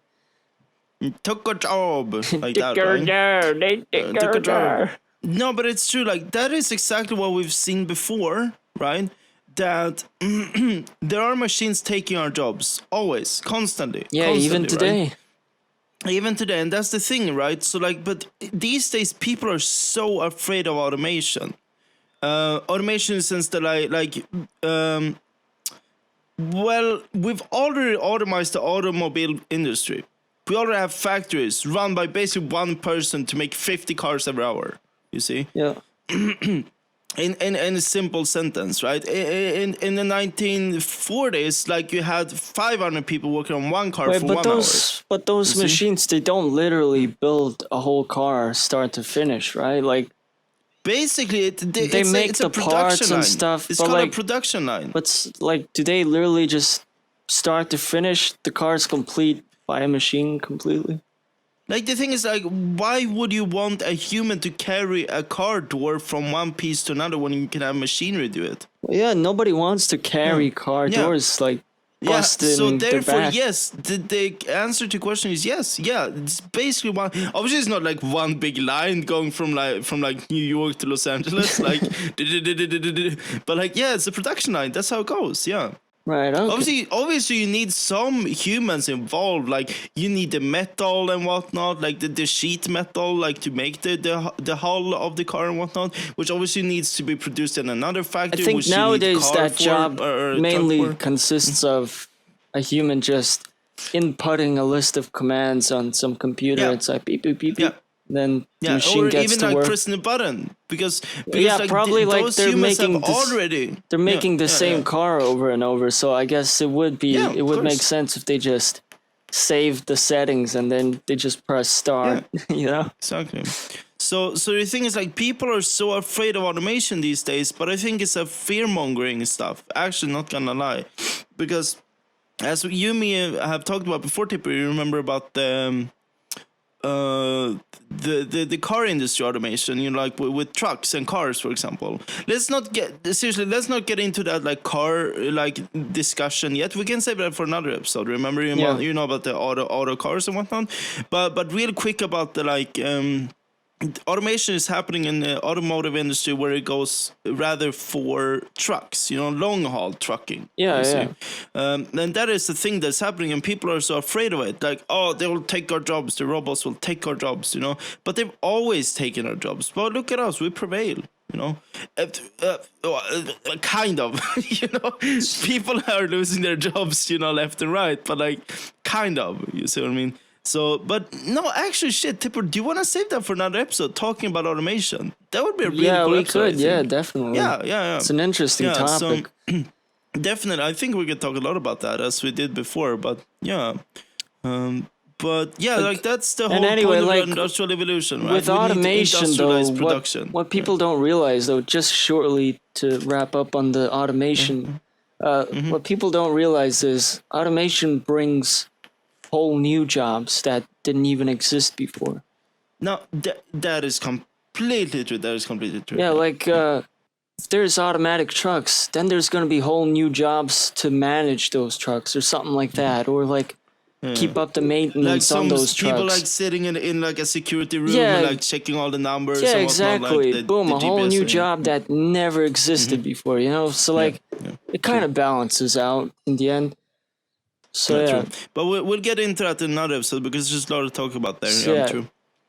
Speaker 1: Took a job. Like
Speaker 2: that, right? They took a job.
Speaker 1: No, but it's true. Like, that is exactly what we've seen before, right? That there are machines taking our jobs, always, constantly.
Speaker 2: Yeah, even today.
Speaker 1: Right? Even today, and that's the thing, right? So, like, but these days, people are so afraid of automation. Automation in the sense that, well, we've already automated the automobile industry. We already have factories run by basically one person to make 50 cars every hour. You see?
Speaker 2: Yeah.
Speaker 1: In a simple sentence, right? In the 1940s, like, you had 500 people working on one car for 1 hour.
Speaker 2: But those machines, they don't literally build a whole car start to finish, right? Like,
Speaker 1: basically,
Speaker 2: they make the parts and stuff.
Speaker 1: It's called a production line.
Speaker 2: But like, do they literally just start to finish the car's complete by a machine completely?
Speaker 1: Like, the thing is, like, why would you want a human to carry a car door from one piece to another when you can have machinery do it?
Speaker 2: Well, yeah, nobody wants to carry car doors, like, busting
Speaker 1: so therefore,
Speaker 2: their back.
Speaker 1: yes, the answer to the question is yes. Yeah, it's basically one. Obviously, it's not like one big line going from New York to Los Angeles, like, but like, yeah, it's a production line. That's how it goes. Yeah.
Speaker 2: Right. Okay.
Speaker 1: Obviously, you need some humans involved. Like, you need the metal and whatnot, like the sheet metal, like, to make the hull of the car and whatnot, which obviously needs to be produced in another factory.
Speaker 2: I think nowadays that job mainly consists of a human just inputting a list of commands on some computer. It's like beep beep beep beep. Then the machine gets to work. Or even like
Speaker 1: pressing a button, because
Speaker 2: like, probably like they're making the
Speaker 1: same
Speaker 2: same car over and over. So I guess it would make sense if they just saved the settings and then they just press start. You know?
Speaker 1: Exactly. So the thing is, like, people are so afraid of automation these days, but I think it's a fear mongering stuff. Actually, not gonna lie, because as you and me have talked about before, Tipper, you remember about the car industry automation, like with trucks and cars, for example. Let's not get into that like car like discussion yet. We can save that for another episode. Remember, you know about the auto cars and whatnot. But real quick about the like automation is happening in the automotive industry, where it goes rather for trucks, long haul trucking. And that is the thing that's happening, and people are so afraid of it. Like, oh, they will take our jobs. The robots will take our jobs. But they've always taken our jobs. But look at us, we prevail. Kind of. People are losing their jobs, left and right. But like, kind of. You see what I mean? So, but no, actually, Tipper, do you want to save that for another episode, talking about automation? That would be a really cool episode.
Speaker 2: Yeah, we could. Yeah, definitely.
Speaker 1: Yeah.
Speaker 2: It's an interesting topic.
Speaker 1: Definitely, I think we could talk a lot about that as we did before. But yeah, but yeah, like that's the whole
Speaker 2: And anyway,
Speaker 1: point of
Speaker 2: like,
Speaker 1: industrial evolution, right?
Speaker 2: with
Speaker 1: We need to
Speaker 2: automation, though,
Speaker 1: industrialize production.
Speaker 2: what people don't realize, though, just shortly to wrap up on the automation, what people don't realize is automation brings whole new jobs that didn't even exist before.
Speaker 1: No, that is completely true. That is completely true.
Speaker 2: Yeah, like if there's automatic trucks, then there's going to be whole new jobs to manage those trucks or something like that, or like keep up the maintenance
Speaker 1: like some
Speaker 2: on those
Speaker 1: people
Speaker 2: trucks.
Speaker 1: like sitting in like a security room
Speaker 2: Yeah.
Speaker 1: and like checking all the numbers.
Speaker 2: Yeah,
Speaker 1: and whatnot,
Speaker 2: exactly.
Speaker 1: like
Speaker 2: Boom,
Speaker 1: the
Speaker 2: a whole
Speaker 1: GPS
Speaker 2: new
Speaker 1: thing.
Speaker 2: job that never existed before, you know? So, like, it kind of balances out in the end. So,
Speaker 1: Yeah,
Speaker 2: yeah.
Speaker 1: true. But we'll get into that in another episode because there's just a lot to talk about there.
Speaker 2: So,
Speaker 1: Yeah,
Speaker 2: yeah.
Speaker 1: true.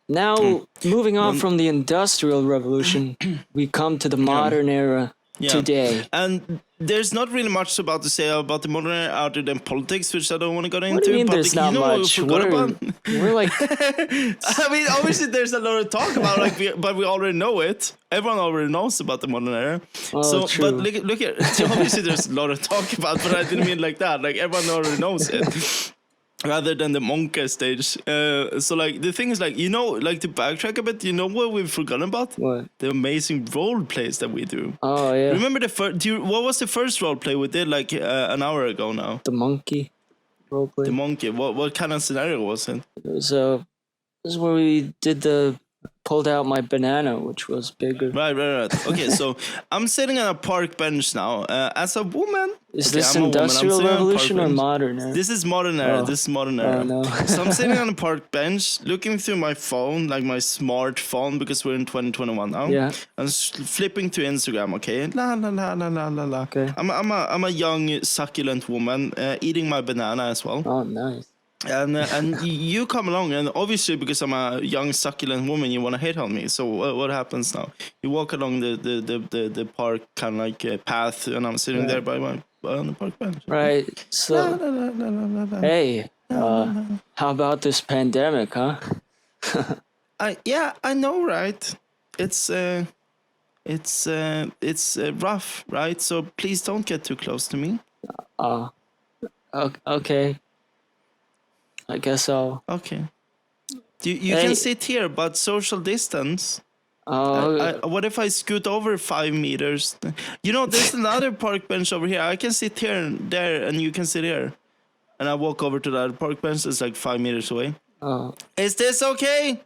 Speaker 2: Now, moving on from the Industrial Revolution, we come to the modern era today.
Speaker 1: And there's not really much about to say about the modern era other than politics, which I don't want to go into.
Speaker 2: What do you mean
Speaker 1: but
Speaker 2: there's
Speaker 1: you
Speaker 2: not
Speaker 1: know what we
Speaker 2: much?
Speaker 1: forgot about?
Speaker 2: We're like,
Speaker 1: I mean, obviously there's a lot to talk about, but we already know it. Everyone already knows about the modern era.
Speaker 2: Oh, true.
Speaker 1: But look at obviously there's a lot to talk about, but I didn't mean like that. Like everyone already knows it. Rather than the monkey stage. So like the thing is like, you know, like to backtrack a bit, you know what we've forgotten about?
Speaker 2: what?
Speaker 1: The amazing role plays that we do.
Speaker 2: Oh, yeah.
Speaker 1: Remember the first? What was the first role play we did like an hour ago now?
Speaker 2: The monkey roleplay.
Speaker 1: The monkey. What kind of scenario was it?
Speaker 2: It was, this is where we pulled out my banana, which was bigger.
Speaker 1: Right. Okay, so I'm sitting on a park bench now. As a woman.
Speaker 2: Is
Speaker 1: okay,
Speaker 2: this
Speaker 1: I'm a woman, I'm
Speaker 2: Industrial
Speaker 1: sitting on a park
Speaker 2: Revolution or
Speaker 1: bench.
Speaker 2: modern era?
Speaker 1: This is modern era.
Speaker 2: Oh.
Speaker 1: This is modern era.
Speaker 2: Oh, no.
Speaker 1: So I'm sitting on a park bench, looking through my phone, like my smartphone, because we're in 2021 now.
Speaker 2: Yeah.
Speaker 1: I'm flipping to Instagram. Okay. La la la la la la la.
Speaker 2: Okay.
Speaker 1: I'm a young succulent woman eating my banana as well.
Speaker 2: Oh, nice.
Speaker 1: And you come along, and obviously because I'm a young succulent woman, you want to hit on me. So what happens now? You walk along the park kind of like path, and I'm sitting there on the park bench.
Speaker 2: Right. So, hey, how about this pandemic, huh?
Speaker 1: I know, right? It's rough, right? So please don't get too close to me.
Speaker 2: Okay. I guess I'll.
Speaker 1: Okay. You can sit here, but social distance. What if I scoot over 5 meters? You know, there's another park bench over here. I can sit here and there, and you can sit here. And I walk over to that park bench that's like 5 meters away. Is this okay?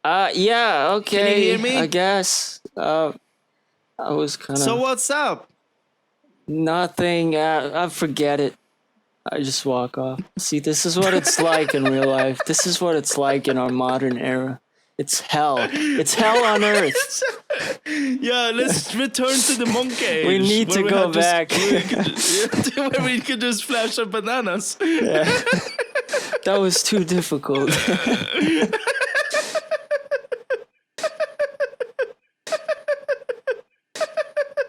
Speaker 2: Yeah, okay.
Speaker 1: Can you hear me?
Speaker 2: I guess. I was kind of.
Speaker 1: So what's up?
Speaker 2: Nothing. I forget it. I just walk off. See, this is what it's like in real life. This is what it's like in our modern era. It's hell. It's hell on earth.
Speaker 1: Yeah, let's return to the monkey age.
Speaker 2: We need to go back.
Speaker 1: Where we could just flash our bananas.
Speaker 2: Yeah. That was too difficult.